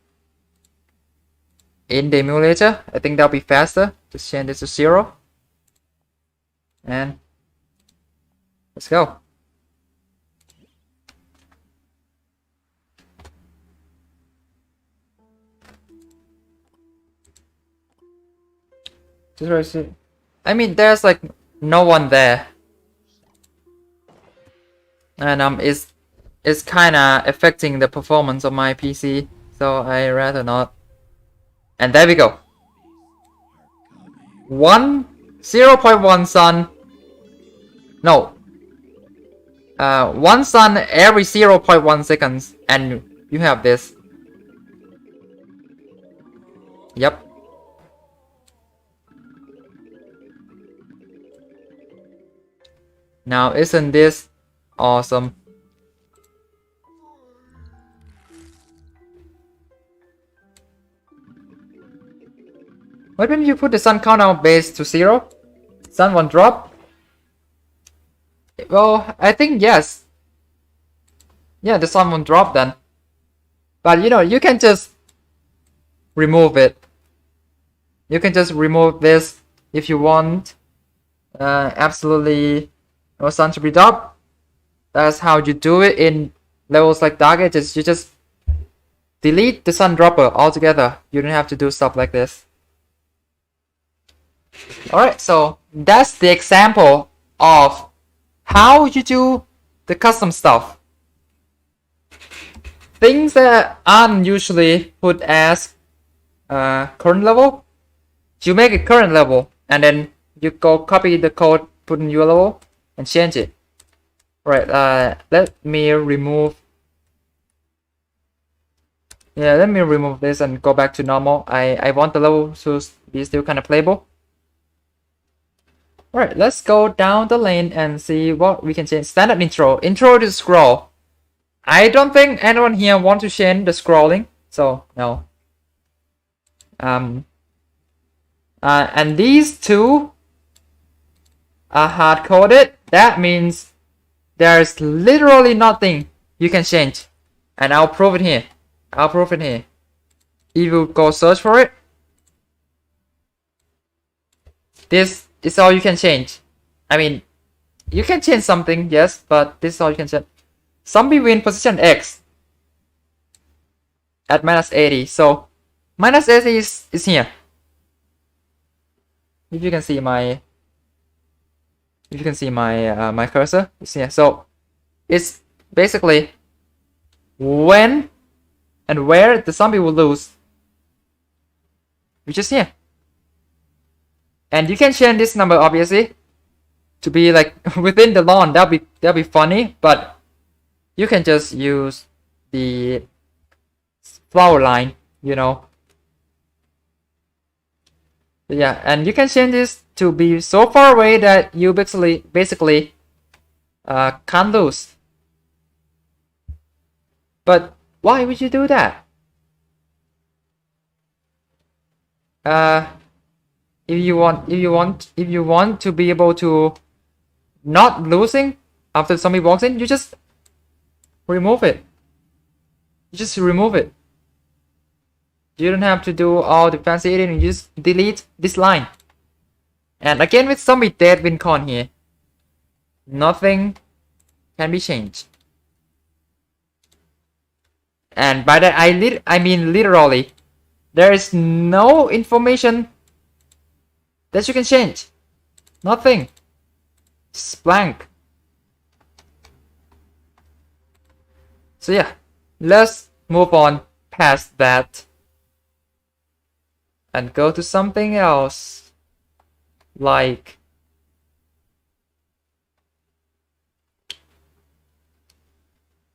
in the emulator. I think that'll be faster. Just change this to 0. And let's go. I mean, there's like no one there, and it's kind of affecting the performance of my PC, so I rather not. And there we go. 0.1 sun. No. 1 sun every 0.1 seconds, and you have this. Yep. Now, isn't this awesome? Why don't you put the sun countdown base to 0? Sun won't drop? Well, I think yes. Yeah, the sun won't drop then. But you know, you can just remove it. You can just remove this if you want. Absolutely no sun to be dropped. That's how you do it in levels like Dark Ages. You just delete the sun dropper altogether. You don't have to do stuff like this. Alright, so that's the example of how you do the custom stuff. Things that aren't usually put as current level, you make it current level, and then you go copy the code, put in your level, and change it. Right, let me remove. Yeah, let me remove this and go back to normal. I want the level to be still kind of playable. Alright, let's go down the lane and see what we can change. Standard intro. Intro to scroll. I don't think anyone here wants to change the scrolling, so no. And these two are hard-coded. That means there's literally nothing you can change. And I'll prove it here. I'll prove it here. If you go search for it, this is all you can change. I mean, you can change something, yes, but this is all you can change. Zombie win position X at -80. So -80 is here. If you can see my my cursor, it's here. So it's basically when and where the zombie will lose, which is here. And you can change this number obviously to be like within the lawn. That'll be funny, but you can just use the flower line, you know. Yeah, and you can change this to be so far away that you basically can't lose. But why would you do that? If you want to be able to not losing after somebody walks in, you just remove it. You just remove it. You don't have to do all the fancy editing, you just delete this line. And again with zombie dead wincon here, nothing can be changed. And by that I mean literally, there is no information that you can change. Nothing. It's blank. So yeah, let's move on past that and go to something else, like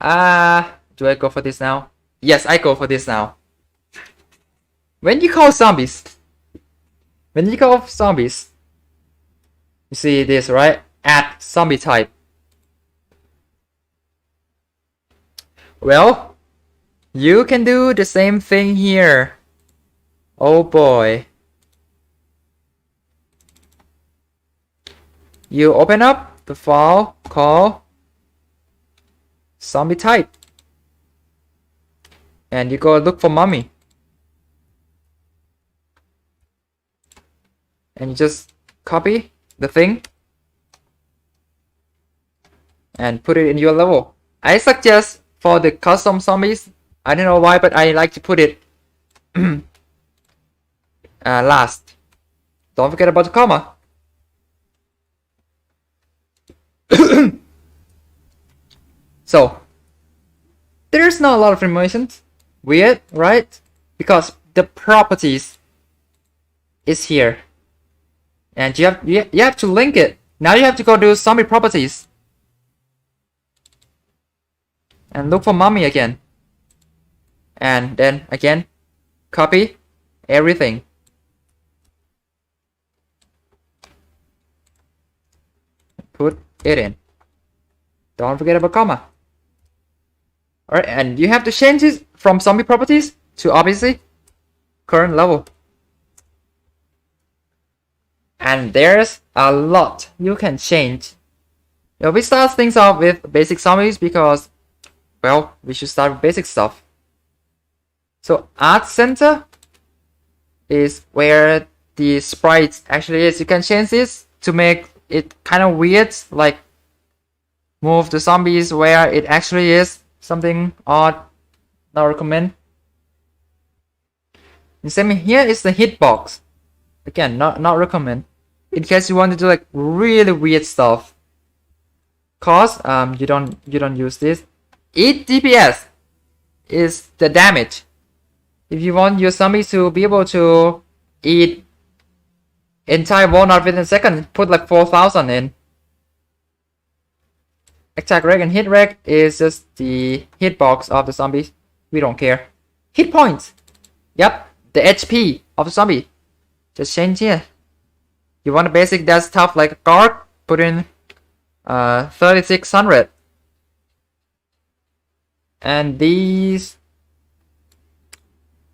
do I go for this now? Yes, I go for this now. When you call zombies, you see this, right? Add zombie type. Well, you can do the same thing here. Oh boy. You open up the file called zombie type. And you go look for mummy. And you just copy the thing and put it in your level. I suggest for the custom zombies, I don't know why, but I like to put it last. Don't forget about the comma. So there's not a lot of information. Weird, right? Because the properties is here, and you have to link it. Now you have to go do zombie properties and look for mummy again, and then again copy everything. Put it in. Don't forget about comma. Alright, and you have to change it from zombie properties to obviously current level. And there's a lot you can change. Now we start things off with basic zombies because, well, we should start with basic stuff. So art center is where the sprites actually is. You can change this to make it kind of weird, like move the zombies where it actually is. Something odd, not recommend. And same here is the hitbox. Again, not recommend. In case you want to do like really weird stuff. Cause you don't use this. Eat DPS is the damage. If you want your zombies to be able to eat entire walnut within a second, put like 4,000 in. Attack rate and hit rate is just the hitbox of the zombies. We don't care. Hit points. Yep, the HP of the zombie. Just change here. You want a basic that's tough like a guard? Put in 3600. And these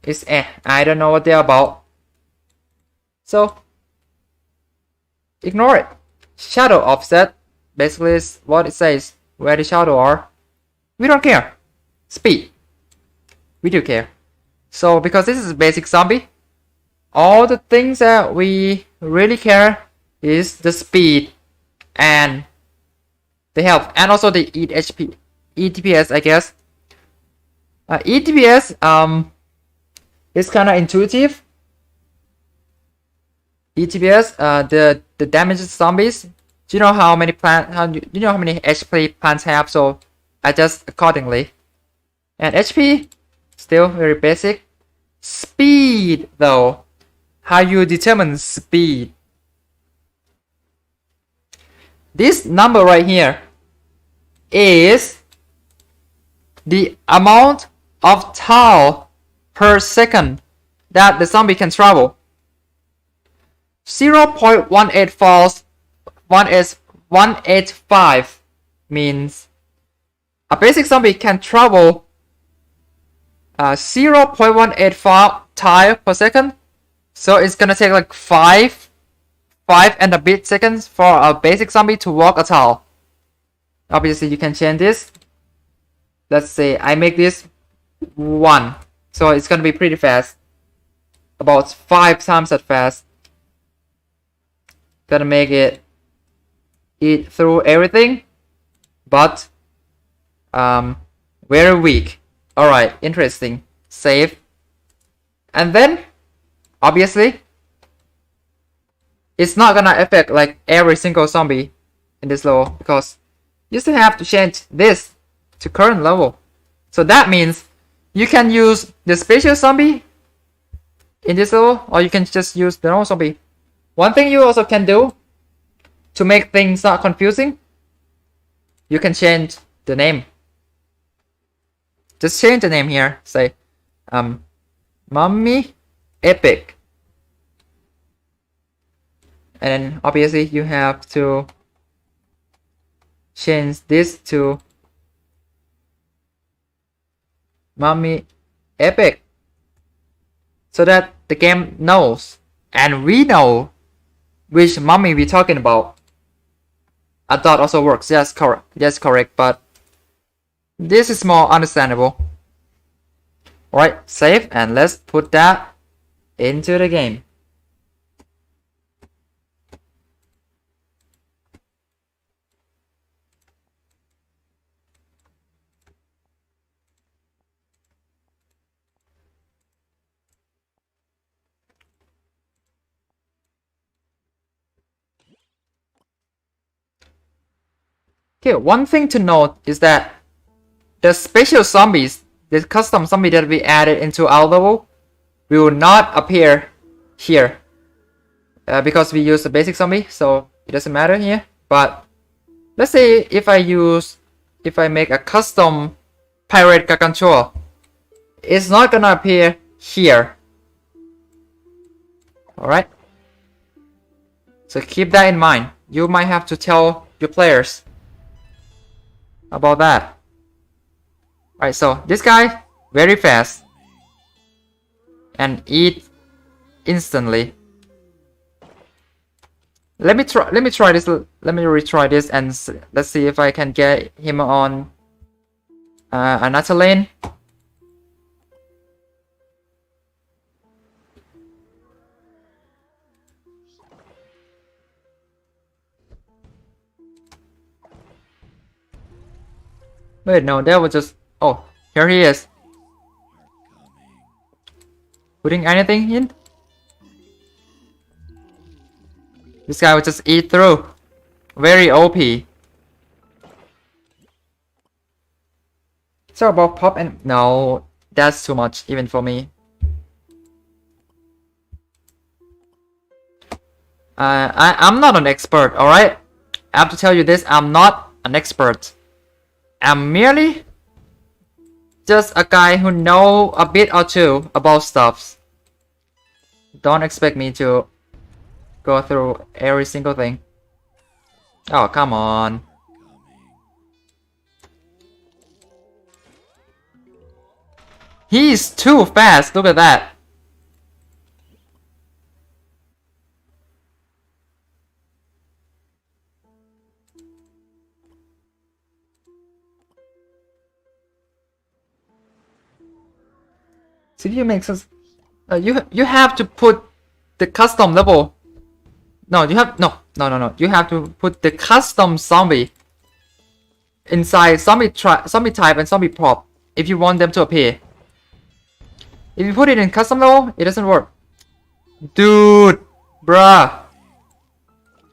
is I don't know what they're about. So ignore it. Shadow offset basically is what it says, where the shadow are. We don't care. Speed. We do care. So because this is a basic zombie, all the things that we really care is the speed and the health, and also the ETPS, I guess. ETPS is kind of intuitive. ETPS, the damaged zombies. Do you know how many you know how many HP plants have? So adjust accordingly. And HP, still very basic. Speed though, how you determine speed? This number right here is the amount of tile per second that the zombie can travel. 0.185 means a basic zombie can travel 0.185 tile per second. So it's gonna take like 5 and a bit seconds for a basic zombie to walk a tile. Obviously you can change this. Let's say I make this 1, so it's gonna be pretty fast. about 5 times as fast. Gonna make it eat through everything, but very weak. Alright, interesting. Save. And then, obviously, it's not gonna affect like every single zombie in this level, because you still have to change this to current level. So that means you can use the special zombie in this level, or you can just use the normal zombie. One thing you also can do to make things not confusing, you can change the name. Just change the name here. Say, Mummy Epic. And then obviously you have to change this to Mummy Epic, so that the game knows and we know which mummy we're talking about. I thought also works. Yes, correct. Yes, correct. But this is more understandable. Alright, save, and let's put that into the game. Okay, one thing to note is that the special zombies, the custom zombie that we added into our level, will not appear here. Because we use the basic zombie, so it doesn't matter here. But let's say if I make a custom pirate Gargantuar, it's not gonna appear here. Alright? So keep that in mind. You might have to tell your players about that. Alright, so this guy, very fast. And eat instantly. Let me try this. Let me retry this, and let's see if I can get him on another lane. Wait, no, that was just... Oh, here he is. Putting anything in? This guy will just eat through. Very OP. So about pop and... No, that's too much, even for me. I'm not an expert, alright? I have to tell you this, I'm not an expert. I'm merely just a guy who know a bit or two about stuffs. Don't expect me to go through every single thing. Oh, come on. He's too fast, look at that. CPU makes us... you have to put the custom level. No, you have... No. You have to put the custom zombie inside zombie type and zombie prop if you want them to appear. If you put it in custom level, it doesn't work. Dude! Bruh!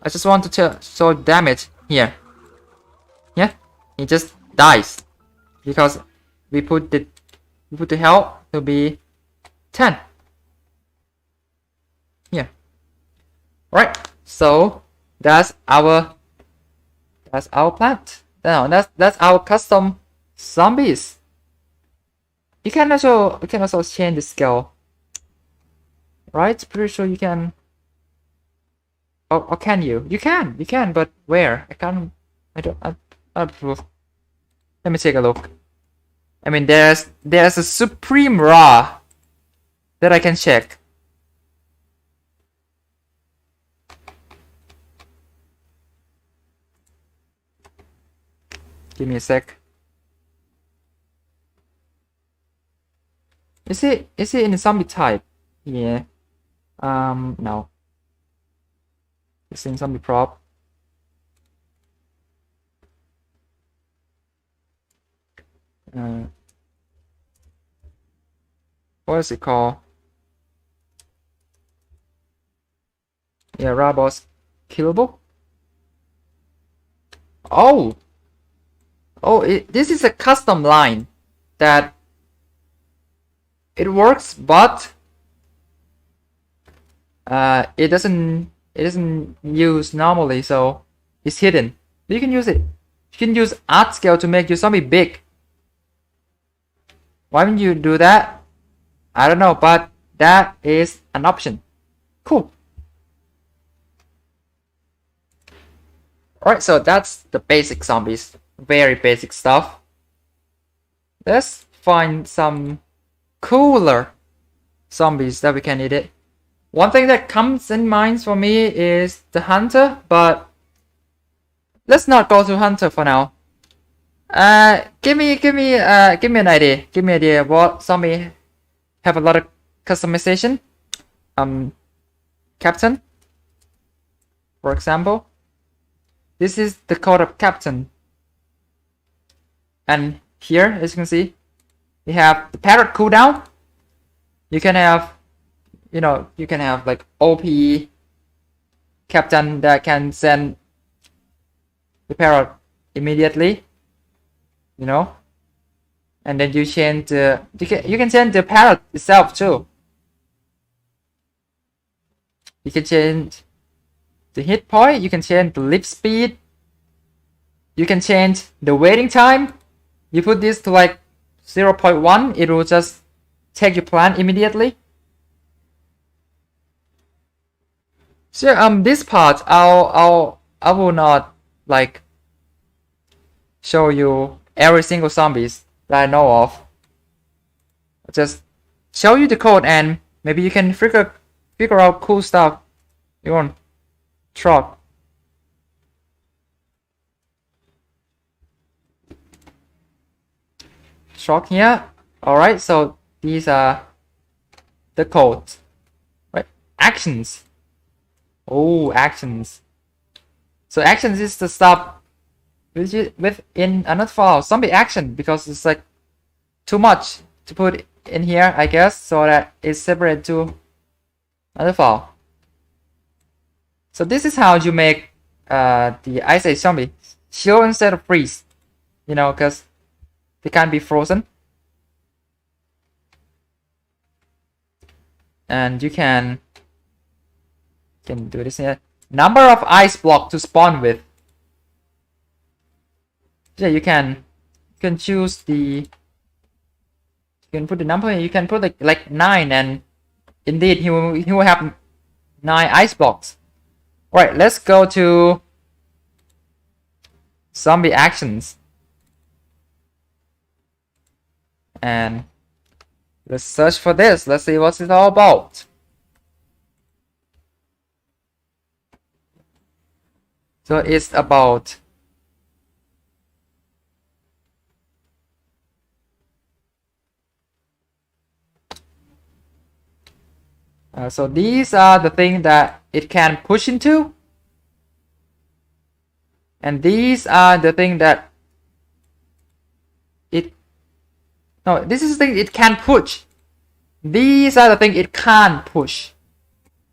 I just want to show damage here. Yeah? He just dies. Because we put the health to be 10. Yeah. Right. So that's our plant. Now that's our custom zombies. You can also change the scale. Right? Pretty sure you can. Or can you? You can, but where? I can't. I don't prove. Let me take a look. I mean, there's a supreme raw that I can check. Give me a sec. Is it in the zombie type? Yeah. No. Using zombie prop. What is it called? Yeah, Rabos killable. Oh, this is a custom line that it works, but it doesn't use normally, so it's hidden. You can use it. You can use art scale to make your zombie big. Why wouldn't you do that? I don't know, but that is an option. Cool. Alright, so that's the basic zombies. Very basic stuff. Let's find some cooler zombies that we can edit. One thing that comes in mind for me is the hunter, but let's not go to hunter for now. Give me an idea. Give me an idea what zombie have a lot of customization. Captain, for example. This is the code of Captain. And here, as you can see, you have the parrot cooldown. You can have, you can have like OP Captain that can send the parrot immediately. And then you change the, you can change the parrot itself too. You can change the hit point, you can change the lift speed, you can change the waiting time. You put this to like 0.1, it will just take your plan immediately. So this part I will not like show you every single zombies that I know of. I'll just show you the code and maybe you can figure out cool stuff you want. Truck. Here. Alright, so these are the codes. Right? Actions. Oh, actions. So actions is the stuff within another file. Zombie action, because it's like too much to put in here, I guess, so that it's separate to another file. So this is how you make the Ice Age zombie chill instead of freeze, because they can't be frozen. And you can do this here. Number of ice block to spawn with. Yeah, you can choose the. You can put the number. You can put like 9, and indeed he will have 9 ice blocks. Alright, let's go to zombie actions. And let's search for this. Let's see what's it all about. So it's about so these are the things that it can push into, and these are the things that this is the thing it can push. These are the things it can't push.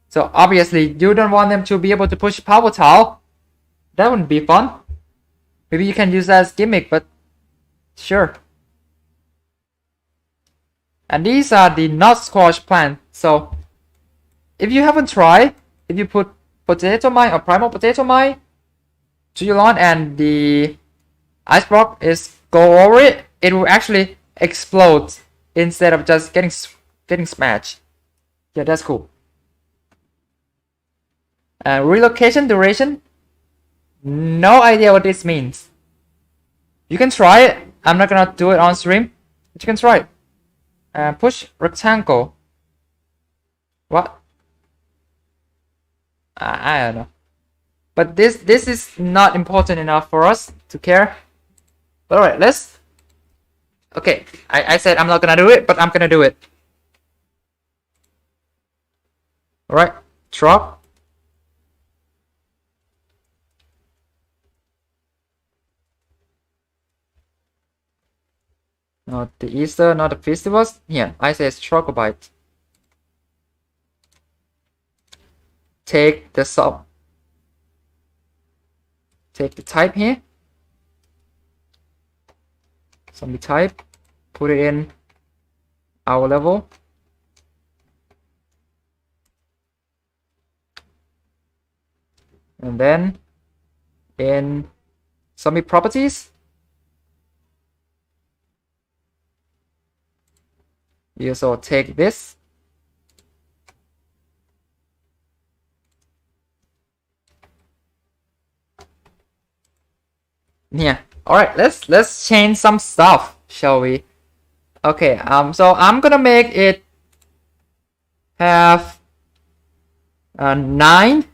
So obviously you don't want them to be able to push power tile. That wouldn't be fun. Maybe you can use that as gimmick, but sure. And these are the not squash plants. So if you haven't tried, if you put potato mine or primal potato mine to your lawn and the ice block is go over it, it will actually explode instead of just getting smashed. Yeah, that's cool. Relocation duration. No idea what this means. You can try it. I'm not gonna do it on stream, but you can try it. Push rectangle. What? I don't know. But this is not important enough for us to care. But alright, let's. Okay, I said I'm not gonna do it, but I'm gonna do it. Alright, drop. Not the Easter, not the festivals. Here, I say Chocobite. Take the sub. Take the type here. Zombie type. Put it in our level. And then in zombie properties, you also take this. Yeah. Alright, let's change some stuff, shall we? Okay, so I'm gonna make it have 9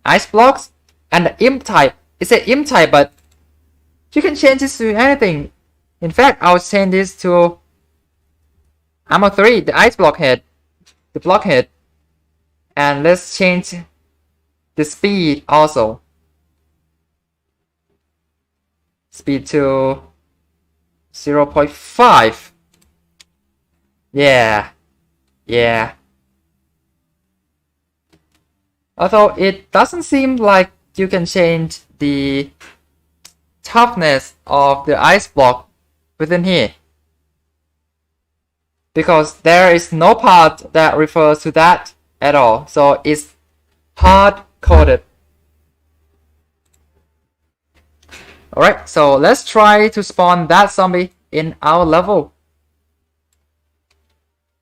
ice blocks and the imp type. It's an imp type, but you can change this to anything. In fact, I'll change this to armor 3, the ice block head, the blockhead. And let's change the speed also. Speed to 0.5. Yeah. Although it doesn't seem like you can change the toughness of the ice block within here, because there is no part that refers to that at all. So it's hard-coded. Alright, so let's try to spawn that zombie in our level.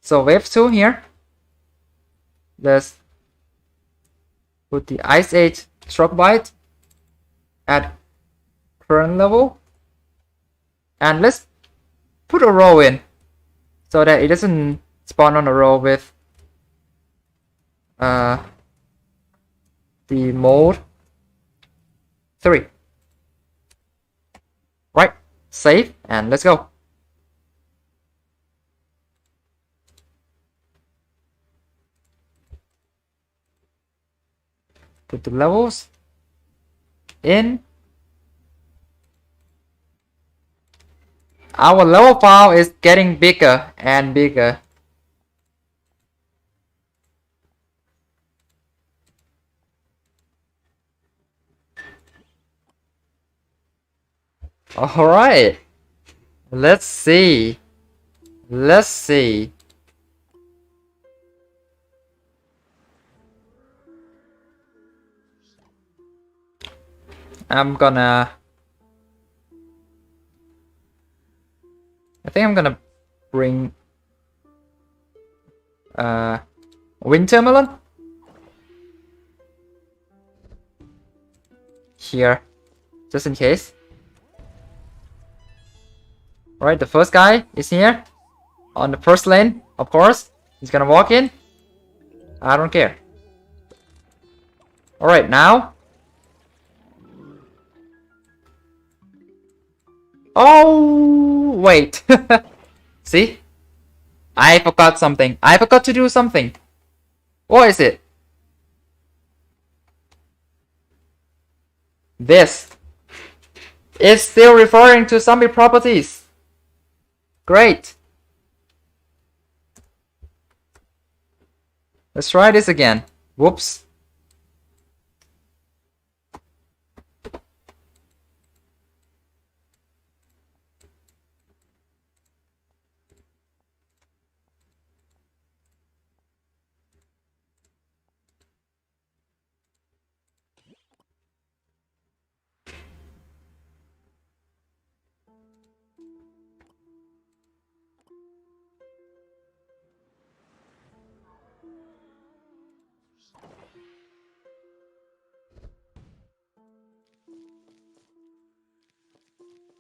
So wave 2 here. Let's put the Ice Age Bite at current level. And let's put a row in so that it doesn't spawn on a row with the mode 3. Right, save, and let's go. Put the levels in. Our level file is getting bigger and bigger. Alright, let's see. I think I'm gonna bring winter melon here, just in case. Alright, the first guy is here on the first lane, of course. He's gonna walk in. I don't care. Alright, now. Oh, wait. See? I forgot something. I forgot to do something. What is it? This. It's still referring to zombie properties. Great. Let's try this again. Whoops.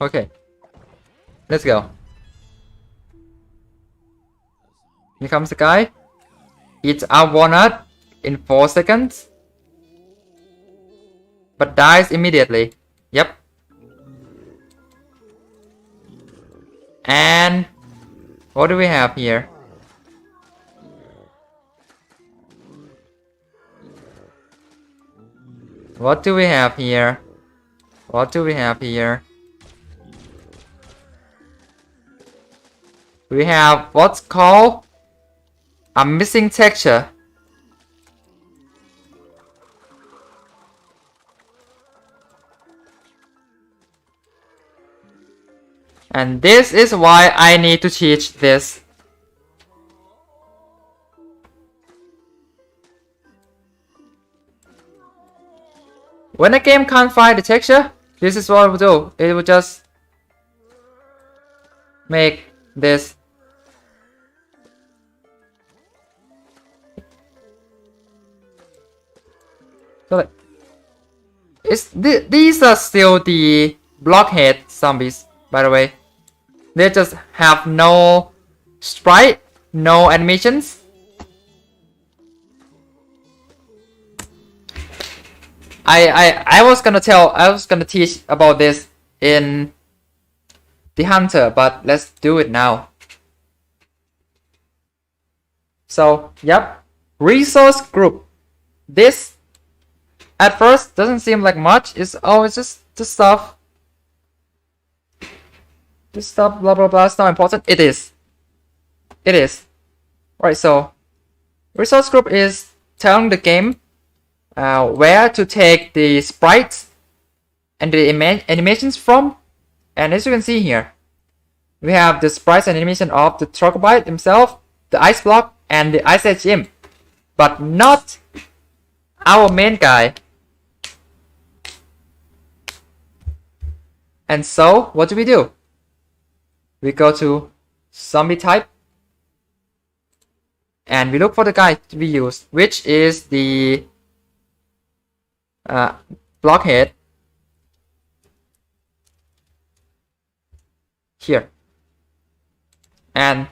Okay. Let's go. Here comes the guy. Eats a walnut in 4 seconds. But dies immediately. Yep. And what do we have here? What do we have here? What do we have here? We have what's called a missing texture. And this is why I need to teach this. When a game can't find the texture, this is what it will do. It will just make this. So like, these are still the blockhead zombies, by the way. They just have no sprite, no animations. I was gonna teach about this in the Hunter, but let's do it now. So, yep, resource group. This at first doesn't seem like much. It's just stuff. This stuff, blah blah blah, it's not important. It is. It is. Right, so resource group is telling the game where to take the sprites and the animations from. And as you can see here, we have the sprites and animation of the Troglobite himself, the ice block, and the ice edge imp, but not our main guy. And so, what do? We go to zombie type and we look for the guy to be used, which is the blockhead here. And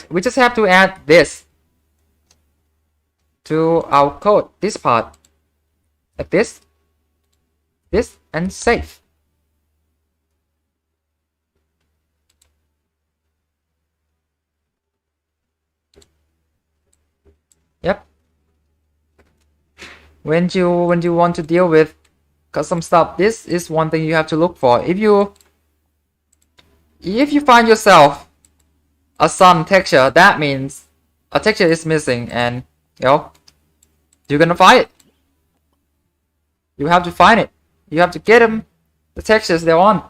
we just have to add this to our code, this part, like this, and save. Yep. When you want to deal with custom stuff, this is one thing you have to look for. If you find yourself a sun texture, that means a texture is missing, and you're gonna find it. You have to find it. You have to get them the textures they want.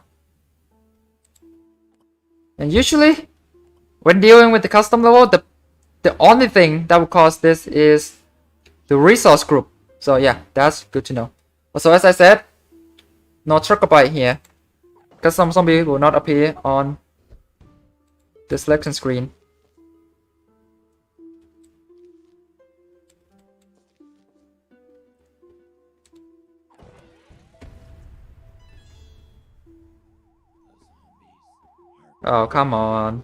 And usually, when dealing with the custom level, the only thing that will cause this is the resource group. So yeah, that's good to know. Also, as I said, no Troglobite here, because some zombie will not appear on the selection screen. Oh, come on.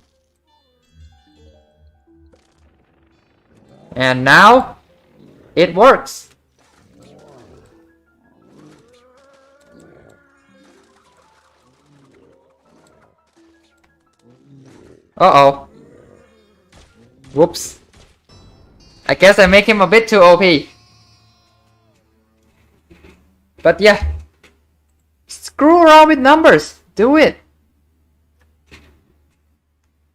And now it works. Uh-oh. Whoops. I guess I make him a bit too OP. But yeah. Screw around with numbers. Do it.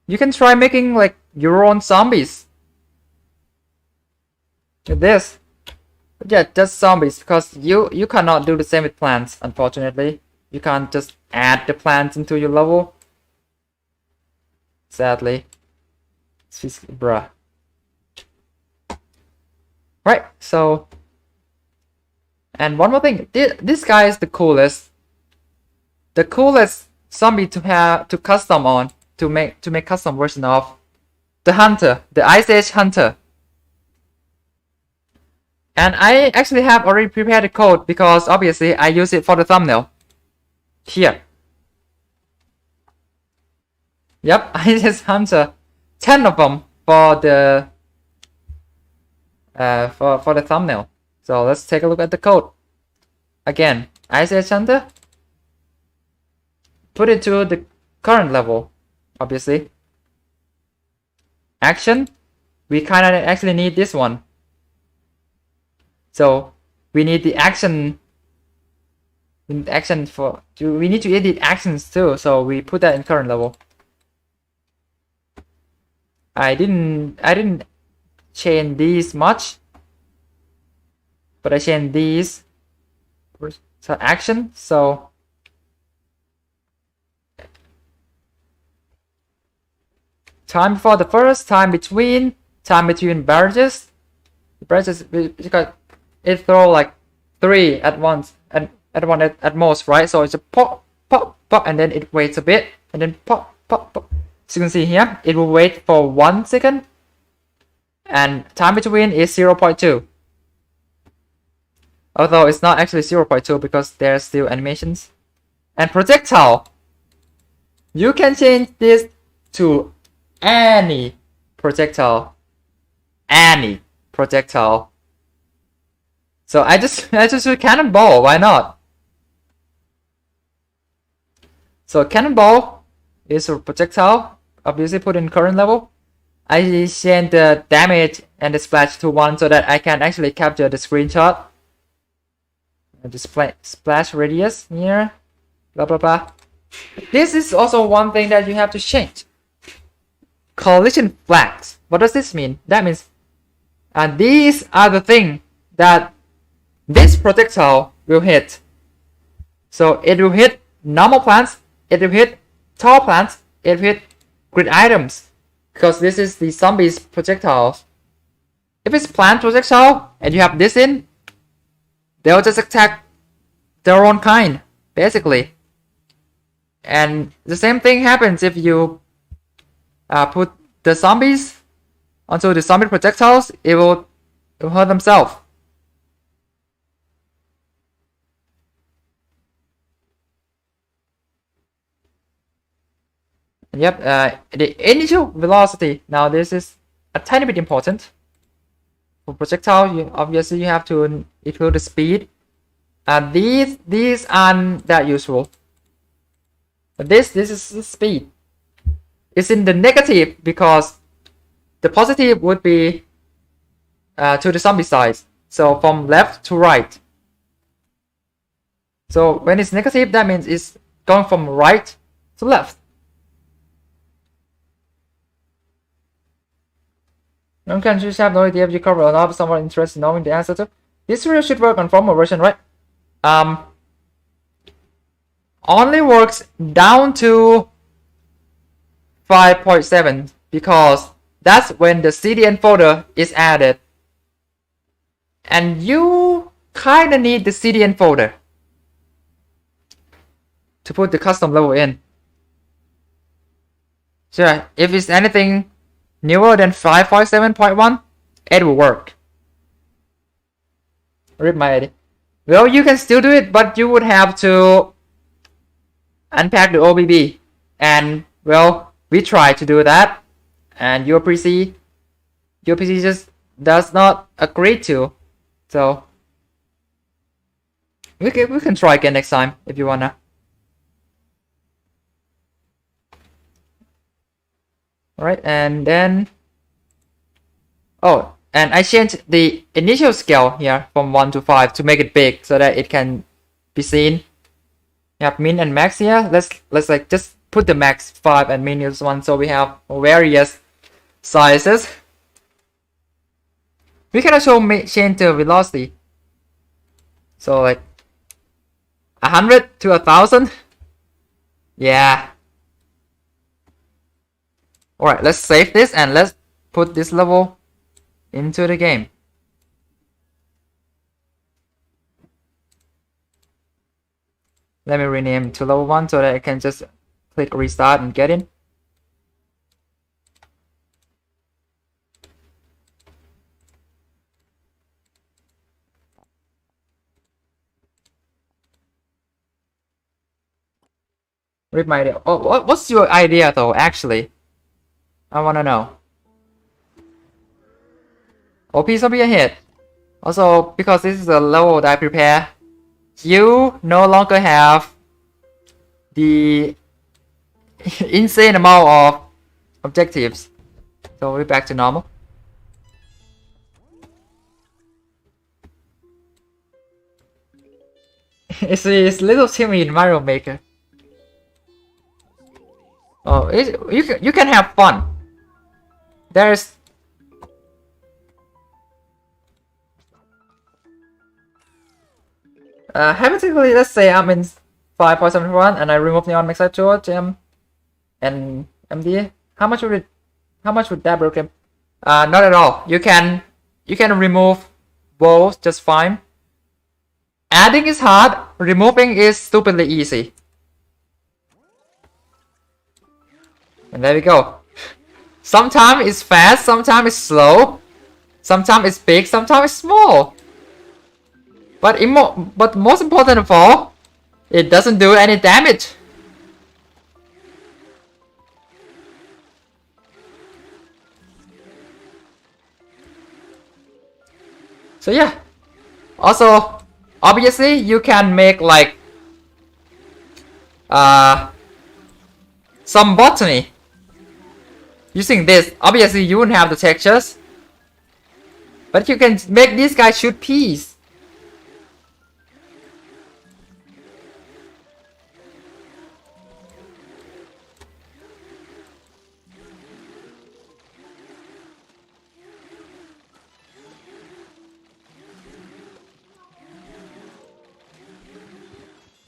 You can try making like your own zombies. With this. But yeah, just zombies, because you cannot do the same with plants, unfortunately. You can't just add the plants into your level. Sadly. Bruh. Right, so... And one more thing. This guy is the coolest. The coolest zombie to custom on. To make custom version of. The Hunter. The Ice Age Hunter. And I actually have already prepared the code because obviously I use it for the thumbnail. Here. Yep, I just Hunter 10 of them for the for the thumbnail. So let's take a look at the code. Again, Ice Age Hunter. Put it to the current level, obviously. Action. We kinda actually need this one. So we need the action in action for we need to edit actions too, so we put that in current level. I didn't change these much, but I changed these so action. So time before the first, time between barrages. Barrages, because it throw like 3 at once and at most, right? So it's a pop, pop, pop, and then it waits a bit, and then pop, pop, pop. So you can see here, it will wait for 1 second, and time between is 0.2. Although it's not actually 0.2 because there's still animations. And projectile, you can change this to any projectile. Any projectile. So I just do cannonball, why not? So cannonball is a projectile, obviously put in current level. I change the damage and the splash to 1 so that I can actually capture the screenshot. The splash radius here, blah blah blah. This is also one thing that you have to change. Collision flags. What does this mean? That means these are the things that this projectile will hit. So it will hit normal plants, it will hit tall plants, it will hit grid items, because this is the zombies projectiles. If it's plant projectile and you have this in, they'll just attack their own kind, basically. And the same thing happens if you put the zombies onto the zombie projectiles, it will hurt themselves. Yep, the initial velocity. Now this is a tiny bit important. For projectile, obviously you have to include the speed. These aren't that useful. But this is the speed. It's in the negative because the positive would be to the zombie side. So from left to right. So when it's negative, that means it's going from right to left. You can just have no idea if you cover or not, but someone interested in knowing the answer to. This really should work on formal version, right? Only works down to 5.7 because that's when the CDN folder is added. And you kinda need the CDN folder to put the custom level in. So if it's anything newer than 5.7.1, it will work. Rip my idea. Well, you can still do it, but you would have to unpack the OBB. And, well, we tried to do that. And your PC just does not agree to. So, we can try again next time if you wanna. Alright, and then and I changed the initial scale here from 1 to 5 to make it big so that it can be seen. You have min and max here. Let's like just put the max 5 and min is 1 so we have various sizes. We can also change the velocity. So like 100 to 1000. Yeah. Alright, let's save this and let's put this level into the game. Let me rename to level 1 so that I can just click restart and get in. Read my idea. Oh, what's your idea though, actually? I wanna know. OP zombie ahead. Also, because this is a level that I prepare, you no longer have the insane amount of objectives. So we're back to normal. It's little Timmy in Mario Maker. Oh, you can have fun. There's hypothetically, let's say I'm in 5.71 and I remove Neon Mixer Tool, Gem, and MD. How much would that break him? Not at all. You can remove both just fine. Adding is hard, removing is stupidly easy. And there we go. Sometimes it's fast, sometimes it's slow, sometimes it's big, sometimes it's small. But most important of all, it doesn't do any damage. So yeah. Also, obviously, you can make like some botany using this. Obviously, you wouldn't have the textures, but you can make these guys shoot peas.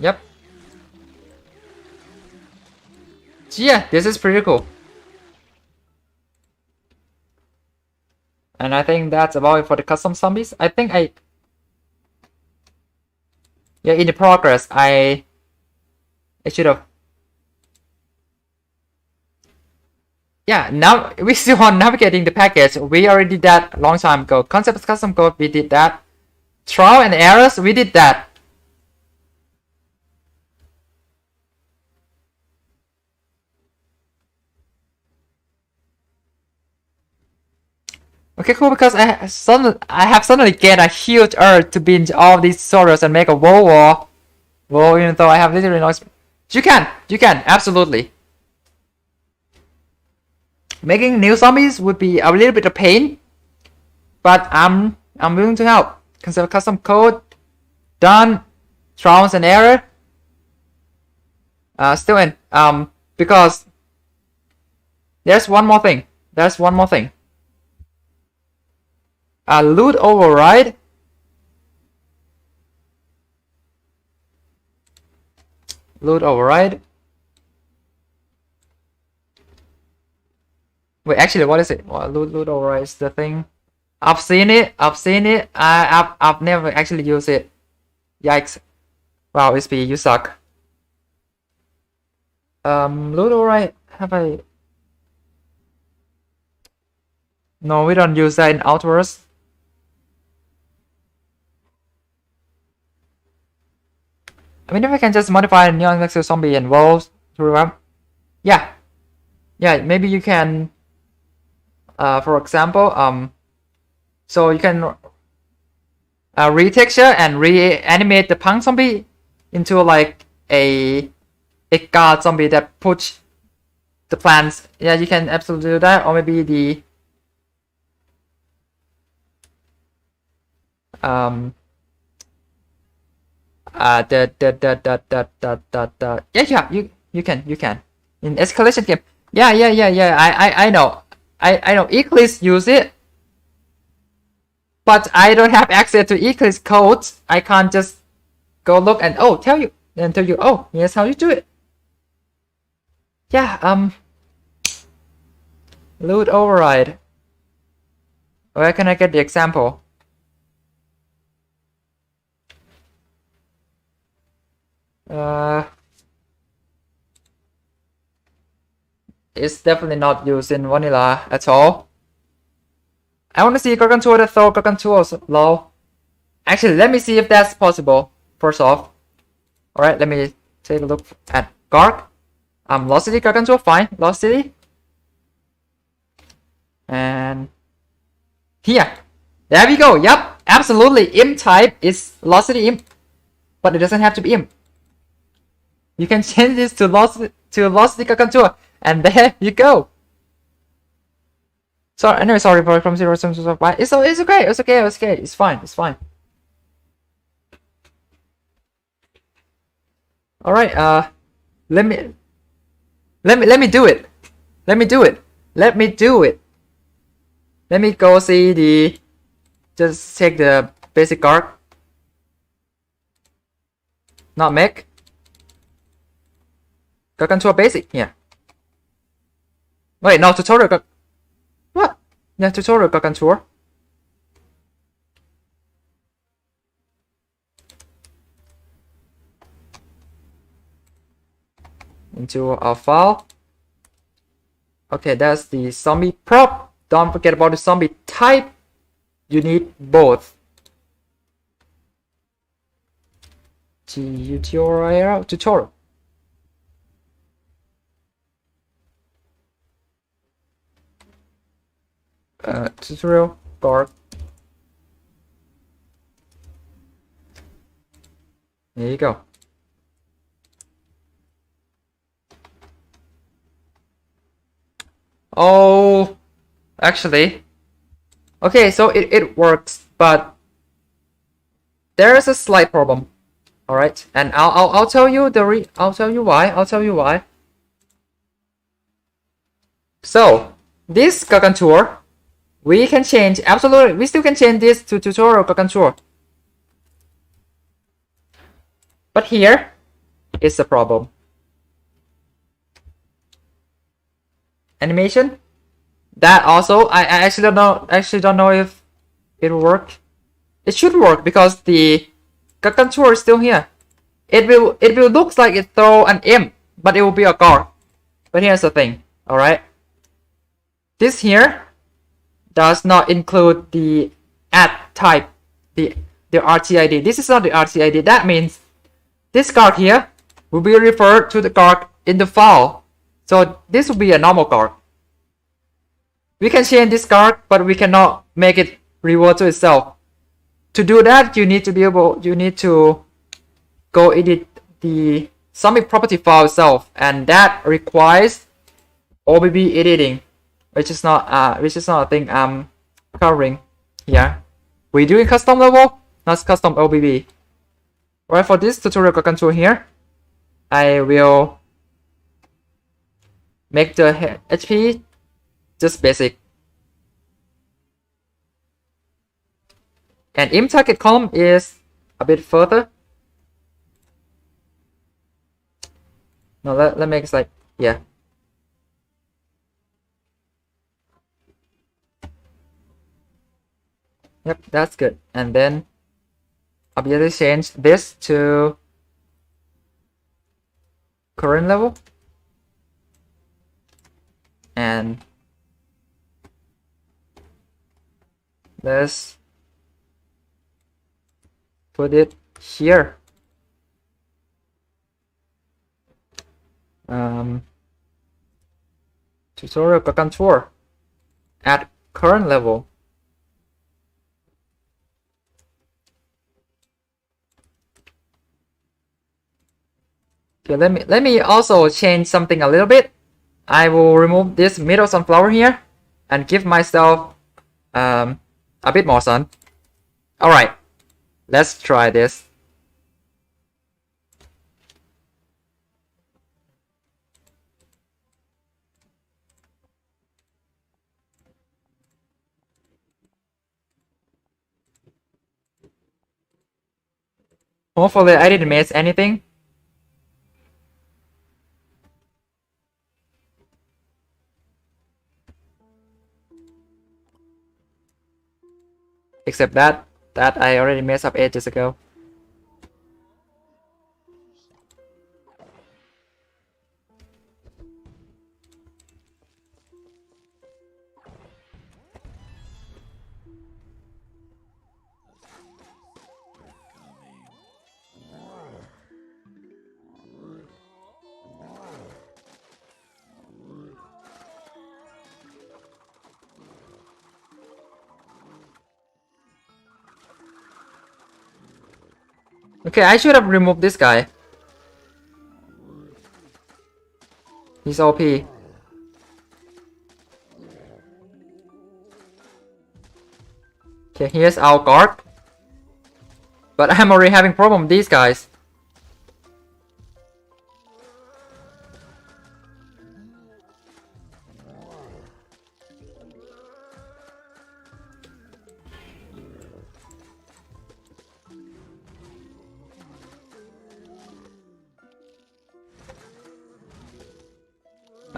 Yep. So yeah, this is pretty cool. And I think that's about it for the custom zombies. I think yeah, in the progress, I should have. Yeah, now we still on navigating the package. We already did that a long time ago. Concept custom code, we did that. Trial and errors, we did that. Okay, cool, because I have suddenly gained a huge urge to binge all these tutorials and make a world war. Well, even though I have literally no experience. You can, absolutely. Making new zombies would be a little bit of pain, but I'm willing to help. Consider custom code, done, trials and error. Still in, because there's one more thing. Loot override. Loot override. Wait, actually, what is it? Well, loot override is the thing. I've seen it. I've never actually used it. Yikes! Wow, XP, you suck. Loot override. Have I? No, we don't use that in Outwards. I mean, if I can just modify Neon Nexus Zombie and Wolves to revamp. Yeah. Yeah, maybe you can, for example, so you can retexture and reanimate the punk zombie into like a guard zombie that push the plants. Yeah, you can absolutely do that, or maybe the yeah, you can in escalation game. Yeah, I know. I know Eclipse use it, but I don't have access to Eclipse codes. I can't just go look and tell you, oh, here's how you do it. Yeah, loot override. Where can I get the example? It's definitely not used in vanilla at all. I want to see Gargantuar that throw Gargantuar low. Actually, let me see if that's possible. First off, alright, let me take a look at Garg. Lost City Gargantuar, fine, Lost City. And here, there we go. Yep, absolutely. Imp type is Lost City Imp, but it doesn't have to be Imp. You can change this to Lost City Gargantuar, and there you go. So anyway, sorry for from 0 to 5. It's okay. It's fine. All right. Let me do it. Let me do it. Let me do it. Let me go see the. Just take the basic guard. Not mech. Gargantuar basic. Yeah. Wait, no tutorial. What? Yeah, tutorial Gargantuar. Into our file. Okay, that's the zombie prop. Don't forget about the zombie type. You need both. Tutorial. Tutorial guard. There you go. Oh, actually, okay, so it works, but there is a slight problem. All right, and I'll tell you I'll tell you why. So this Gargantuar, we can change absolutely. We still can change this to tutorial Gargantuar, but here is the problem. Animation. That also, I actually don't know if it will work. It should work because the Gargantuar is still here. It will look like it throw an imp, but it will be a guard. But here's the thing, all right. This here does not include the add type, the RTID. This is not the RTID. That means this guard here will be referred to the guard in the file. So this will be a normal guard. We can change this guard, but we cannot make it revert to itself. To do that, you need to go edit the zombie property file itself, and that requires OBB editing, which is not a thing I'm covering here. We're doing custom level, not custom OBB. Right, for this tutorial control here, I will make the HP just basic. And imp target column is a bit further. No, let make it like, yeah. Yep, that's good. And then I'll be able to change this to current level. And let's put it here. Tutorial Gargantuar at current level. Okay, let me also change something a little bit. I will remove this middle sunflower here and give myself a bit more sun. All right, let's try this. Hopefully I didn't miss anything. Except that I already messed up ages ago. Okay, I should have removed this guy. He's OP. Okay, here's our guard. But I'm already having problem with these guys.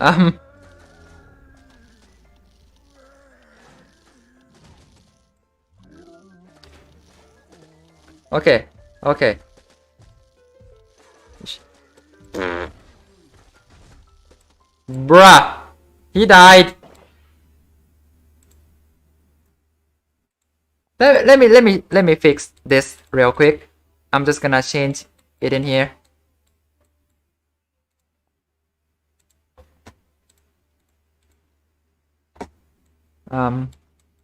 Um. Okay. Okay. Bruh. He died. Let me fix this real quick. I'm just gonna change it in here.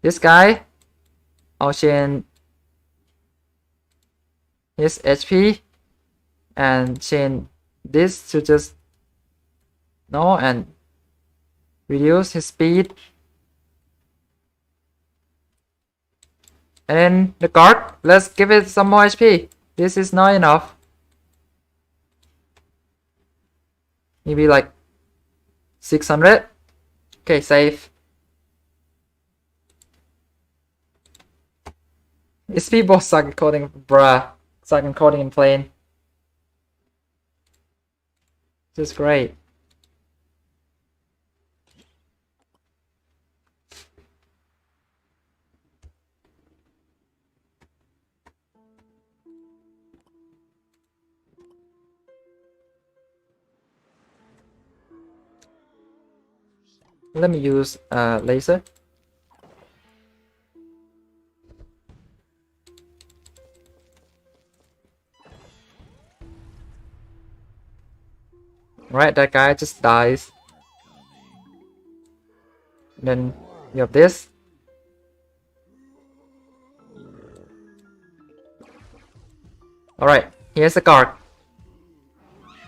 This guy, I'll change his HP and change this to just no and reduce his speed. And then the guard, let's give it some more HP. This is not enough. Maybe like 600. Okay, save. It's people suck at coding, bruh. Suck at coding in plain. This is great. Let me use laser. Right, that guy just dies. Then you have this. Alright, here's a guard.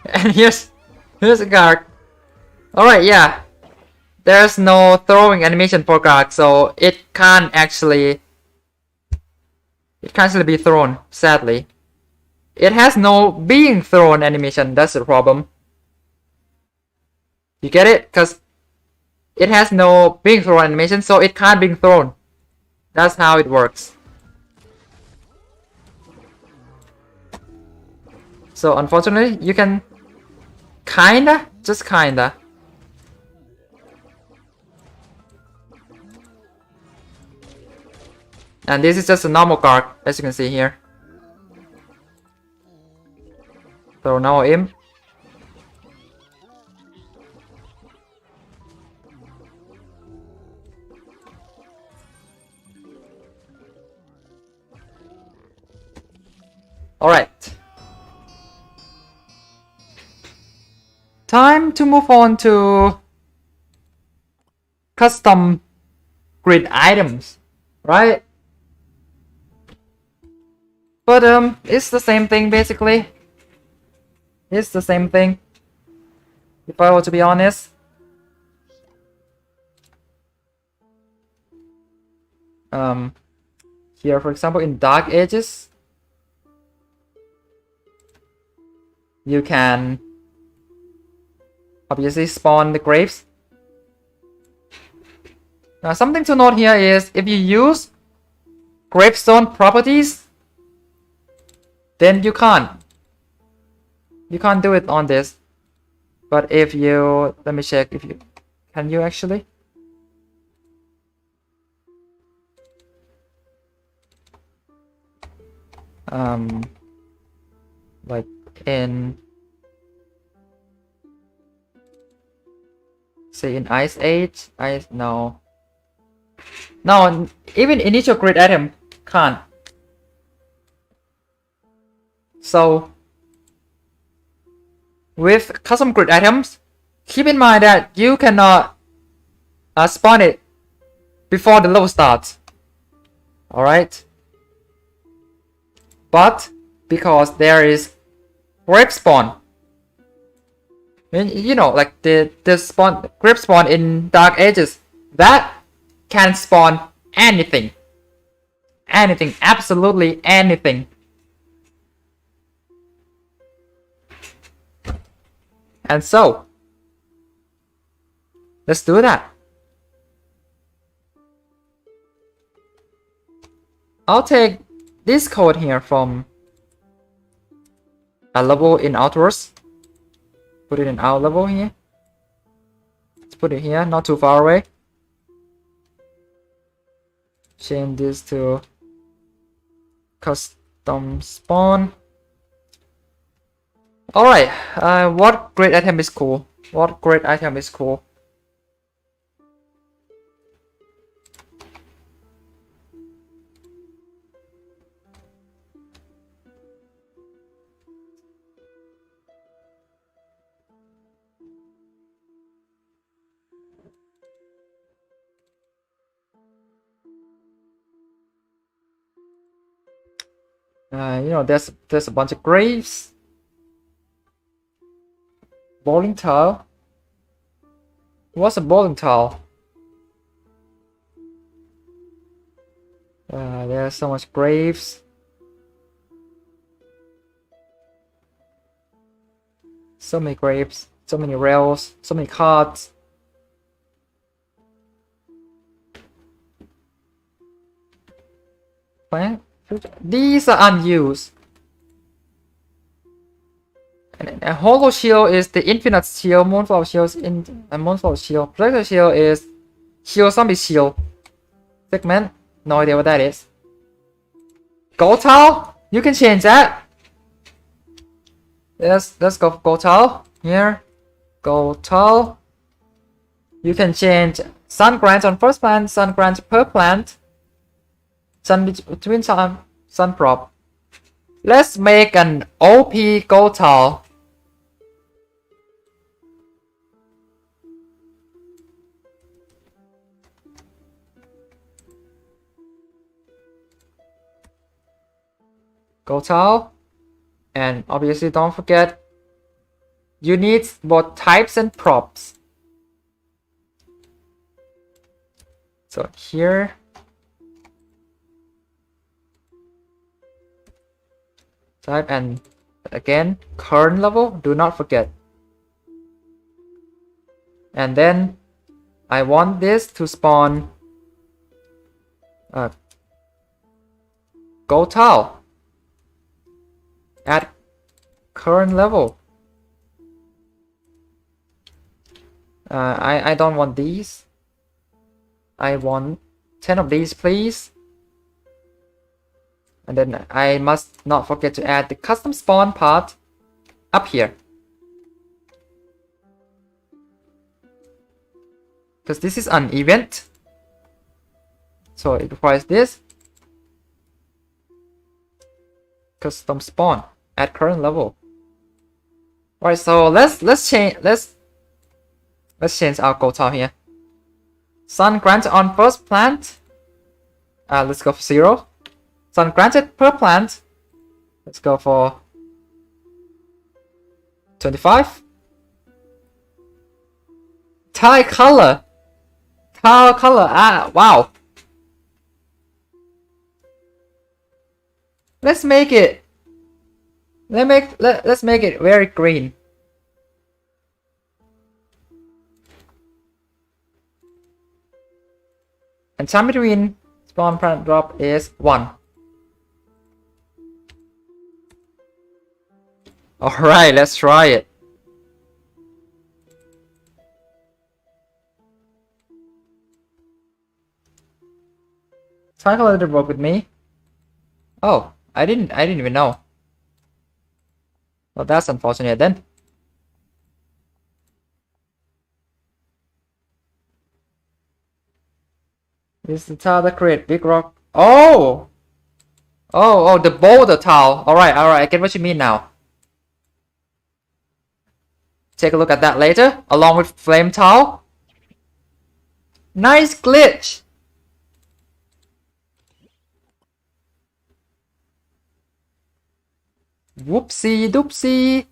And here's a guard. Alright, yeah. There's no throwing animation for guard, so it can't actually be thrown, sadly. It has no being thrown animation, that's the problem. You get it? Because it has no being thrown animation, so it can't be thrown. That's how it works. So unfortunately, you can just kinda. And this is just a normal guard, as you can see here. So now aim. Alright. Time to move on to custom grid items, right? But it's the same thing basically. It's the same thing. If I were to be honest. Here for example in Dark Ages, you can obviously spawn the graves. Now something to note here is if you use gravestone properties, then you can't do it on this. But if you, let me check if you, can you actually? Like in, say in Ice Age, no, even initial grid item can't. So with custom grid items, keep in mind that you cannot spawn it before the level starts. Alright? But because there is grave spawn, you know, like the grave spawn in Dark Ages, that can spawn anything. Anything, absolutely anything. And so, let's do that. I'll take this code here from a level in Outwards. Put it in our level here. put it here, not too far away. Change this to custom spawn. Alright, what great item is cool? What great item is cool? You know, there's a bunch of graves. Bowling tile. What's a bowling tile? There's so much graves. So many graves. So many rails. So many cards. Plant. These are unused. And a hollow shield is the infinite shield. Moonflower shield is Moonflower shield. Projectile shield is shield zombie shield. Segment. No idea what that is. Gold tile? You can change that. Let's go for gold tile. Here. Gold tile. You can change sun grant on first plant, sun grant per plant. Sun between sun prop. Let's make an OP gold tile. Gold tile. And obviously don't forget, you need both types and props. So here. Type and again current level, do not forget. And then I want this to spawn gold tile at current level. I don't want these. I want 10 of these, please. And then I must not forget to add the custom spawn part up here. Because this is an event. So it requires this. Custom spawn at current level. Alright, so let's change our goal tile here. Sun granted on first plant. Let's go for 0. Sun granted per plant. Let's go for 25. Tile color. Tile color. Wow. Let's make it. Let's make it very green. And time between spawn plant drop is 1. Alright, let's try it. Calculator work with me. Oh, I didn't even know. Well, that's unfortunate then. This is the tile that create big rock. Oh! Oh, the boulder tile. Alright, I get what you mean now. Take a look at that later, along with flame tile. Nice glitch! Whoopsie doopsie.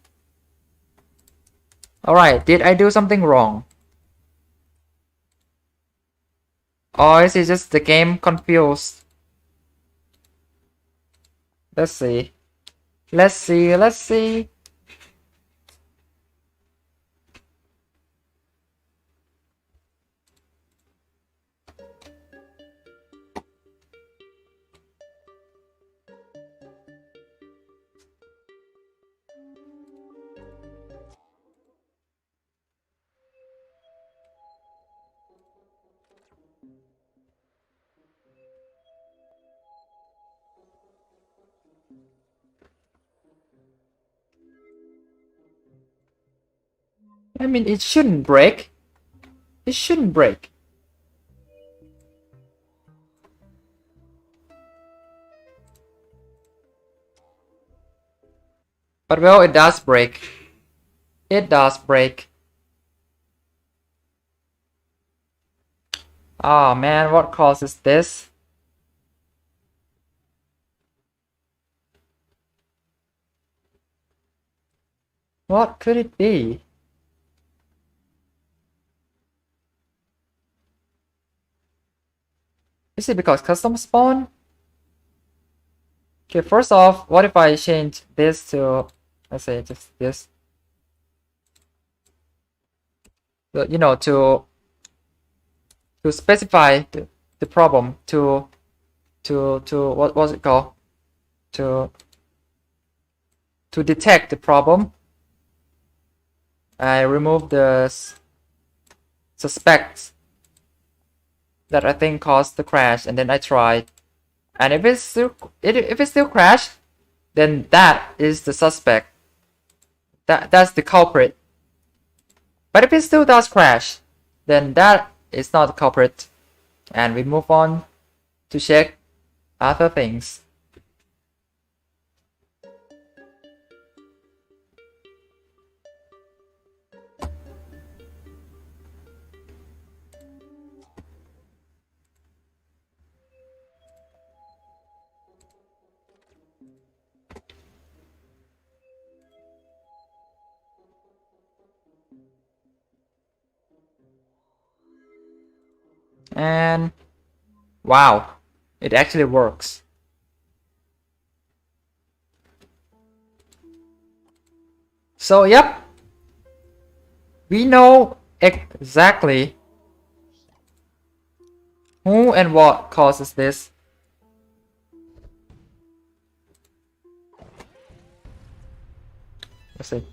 Alright, did I do something wrong? Or is it just the game confused? Let's see. Let's see. I mean, it shouldn't break. It shouldn't break. But well, it does break. It does break. Oh man, what causes this? What could it be? Is it because custom spawn? Okay, first off, what if I change this to, let's say, just this? You know, to specify the problem, to what was it called? To detect the problem. I remove the suspects that I think caused the crash, and then I try. And if it still crashed, then that is the suspect. That's the culprit. But if it still does crash, then that is not the culprit. And we move on to check other things. And wow, it actually works. So yep, we know exactly who and what causes this. Let's see.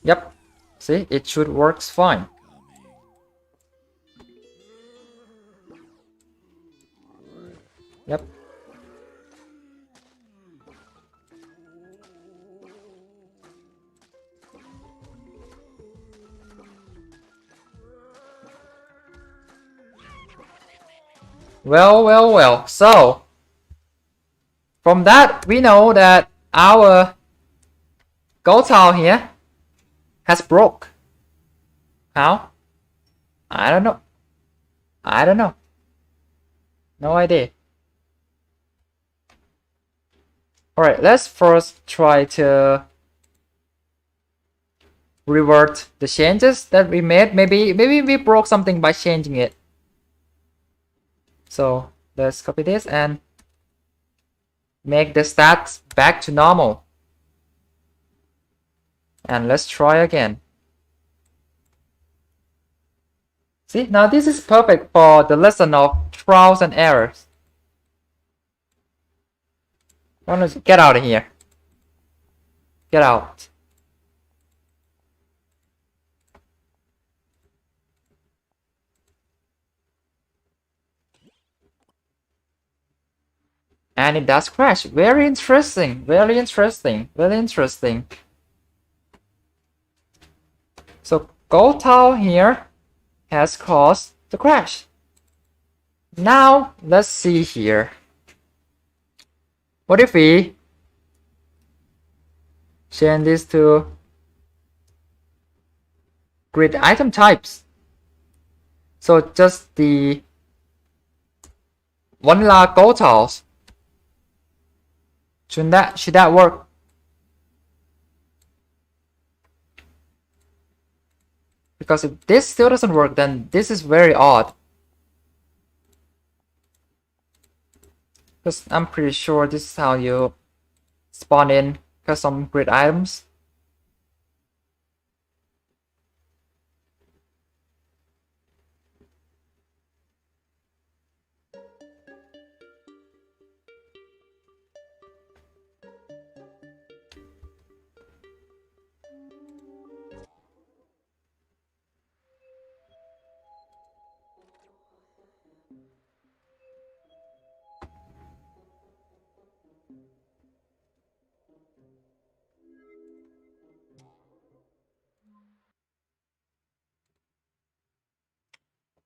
Yep, see, it should works fine. Yep. Well. So, from that, we know that our gold tile here has broke. How? I don't know. I don't know. No idea. Alright, let's first try to revert the changes that we made. Maybe we broke something by changing it. So let's copy this and make the stats back to normal. And let's try again. See, now this is perfect for the lesson of trials and errors. Why don't you get out of here? Get out. And it does crash. Very interesting. Very interesting. Very interesting. So gold tile here has caused the crash. Now let's see here. What if we change this to grid item types? So just the vanilla gold tiles. Should that work? Because if this still doesn't work, then this is very odd. Because I'm pretty sure this is how you spawn in custom grid items.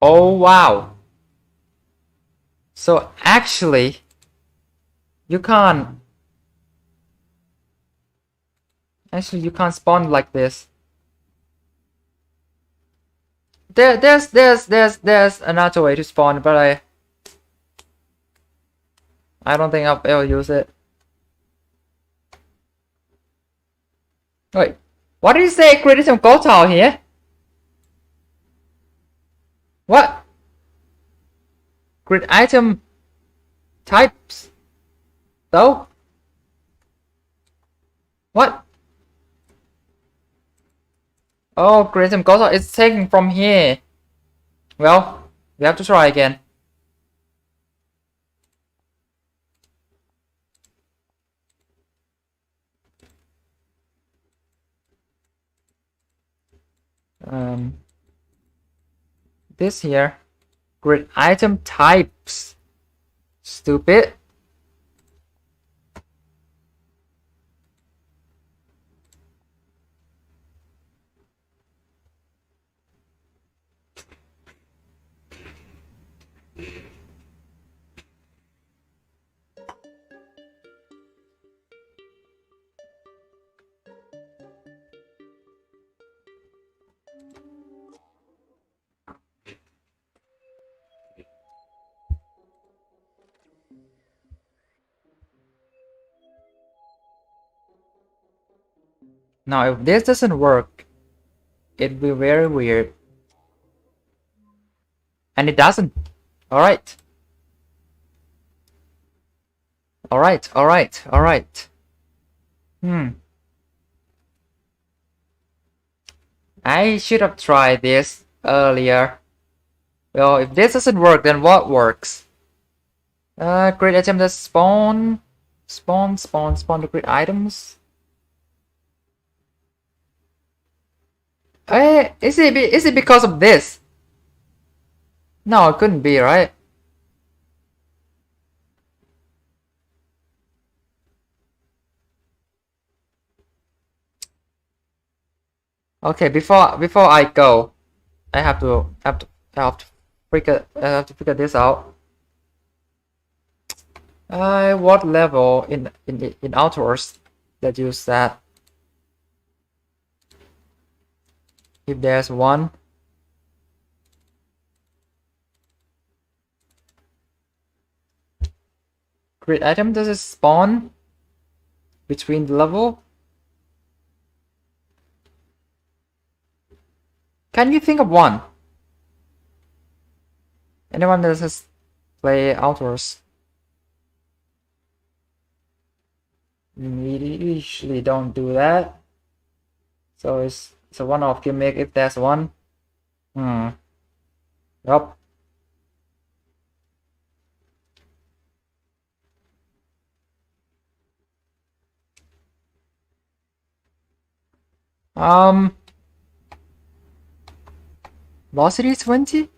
Oh wow. So actually, you can't. Actually, you can't spawn like this. There's another way to spawn, but I don't think I'll ever use it. Wait, what did you say? Created some gold tile here? What? Grid item types? Though? What? Oh, create some gold tile. It's taken from here. Well, we have to try again. This here. Grid item types. Stupid. Now, if this doesn't work, it'd be very weird. And it doesn't. Alright. Alright. I should have tried this earlier. Well, if this doesn't work, then what works? Create item that spawn to create items. Is it because of this? No, it couldn't be, right? Okay, before I go, I have to figure this out. What level in outdoors that use that? If there's one. Create item, does it spawn between the level? Can you think of one? Anyone that has play outdoors? We usually don't do that. So it's a one-off gimmick if there's one. Yup. Velocity 20?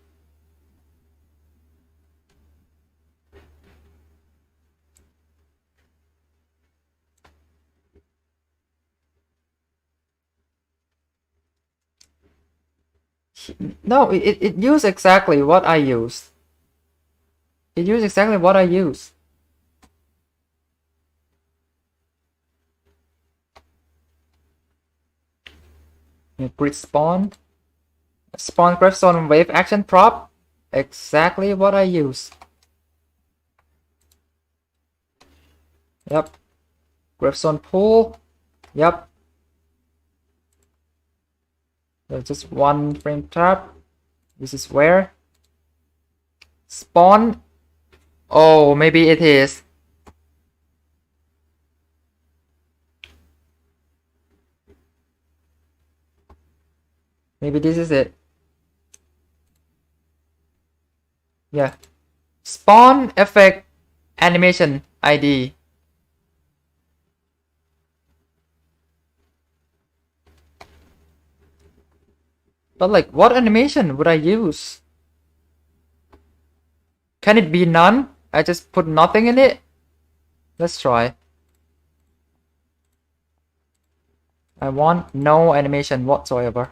No, it used exactly what I used. It used exactly what I used. Grid spawn. Spawn gravestone wave action prop. Exactly what I use. Yep. Gravestone pool. Yep. There's just one frame trap. This is where. Spawn. Oh, maybe it is. Maybe this is it. Yeah. Spawn effect animation ID. But like, what animation would I use? Can it be none? I just put nothing in it? Let's try. I want no animation whatsoever.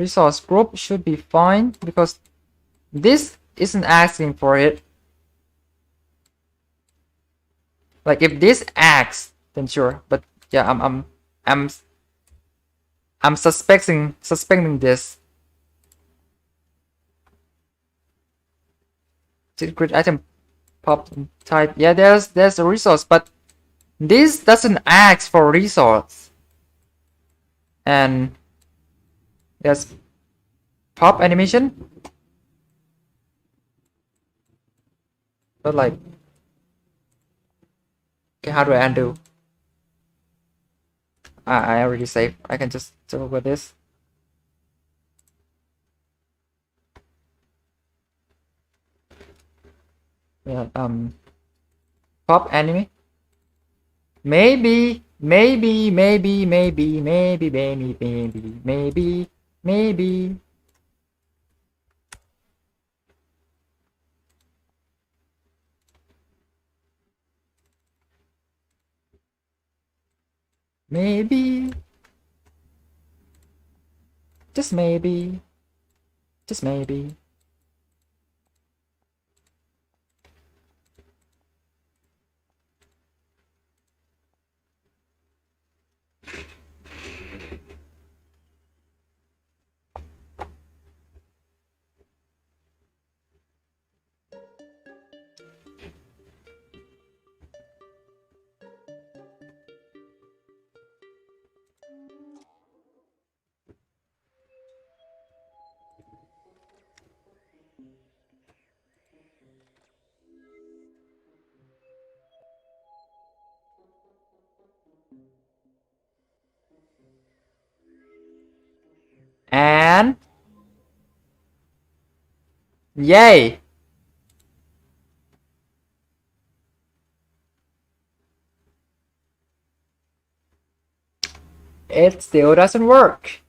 resource group should be fine because this isn't asking for it. Like if this asks, then sure. But yeah, I'm suspecting this. Secret item pop type. Yeah, there's a resource, but this doesn't ask for resource. And there's pop animation. But like, okay, how do I undo? I already saved. I can just do with this. Yeah, pop anime. Maybe. Maybe. Just maybe. Just maybe. And yay! It still doesn't work.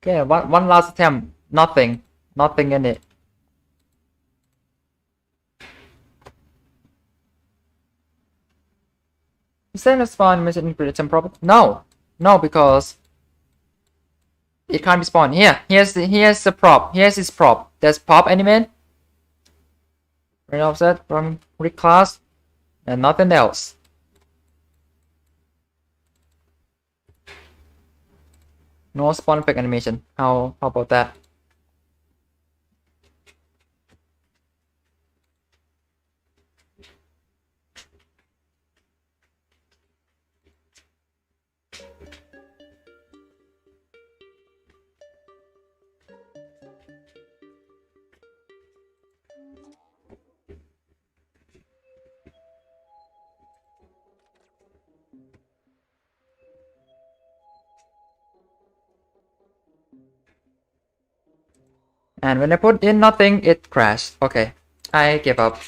Okay, one last attempt. Nothing in it. Is there a spawn mission in problem? No, because it can't be spawned. Here's the prop. Here's his prop. There's pop element. Right offset from rig class, and nothing else. No spawn effect animation. How about that? And when I put in nothing, it crashed. Okay, I give up.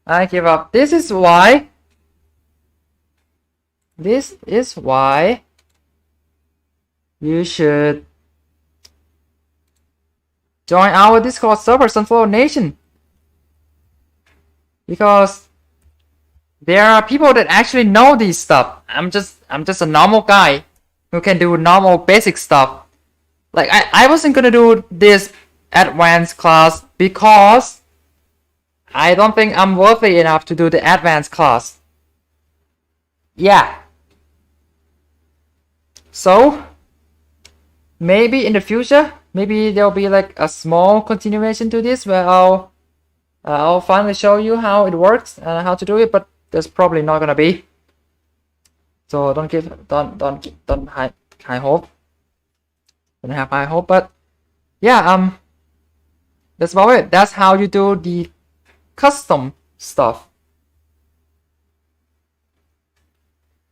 I give up. This is why you should join our Discord server, Sunflower Nation. Because there are people that actually know this stuff. I'm just a normal guy who can do normal basic stuff. Like I wasn't gonna do this advanced class because I don't think I'm worthy enough to do the advanced class. Yeah. So maybe in the future, maybe there'll be like a small continuation to this where I'll finally show you how it works and how to do it, but there's probably not gonna be. So don't high hope. Don't have high hope, but yeah, that's about it. That's how you do the custom stuff.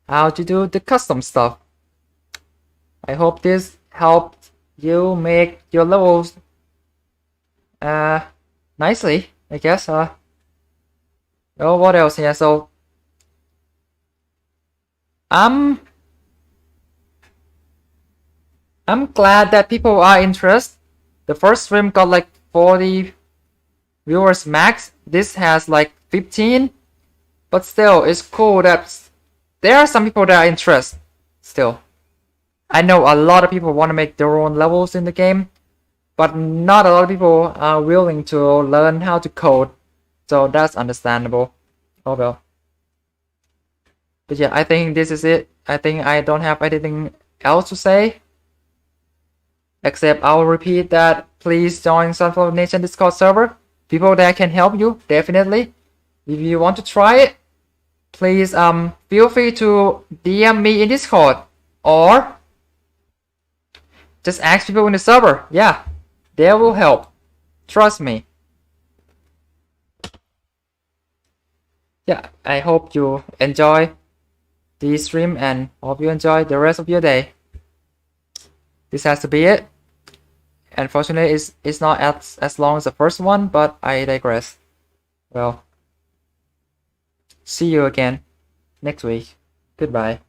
How to do the custom stuff. I hope this helped you make your levels nicely, I guess. Oh, what else here? So I'm glad that people are interested. The first stream got like 40 viewers max. This has like 15. But still, it's cool that there are some people that are interested. Still, I know a lot of people want to make their own levels in the game, but not a lot of people are willing to learn how to code. So that's understandable. Oh well. But yeah, I think this is it. I think I don't have anything else to say. Except I'll repeat that please join Sunflower Nation Discord server. People that can help you, definitely. If you want to try it, please feel free to DM me in Discord or just ask people in the server. Yeah, they will help. Trust me. Yeah, I hope you enjoy the stream and hope you enjoy the rest of your day. This has to be it. Unfortunately, it's not as long as the first one, but I digress. Well, see you again next week. Goodbye.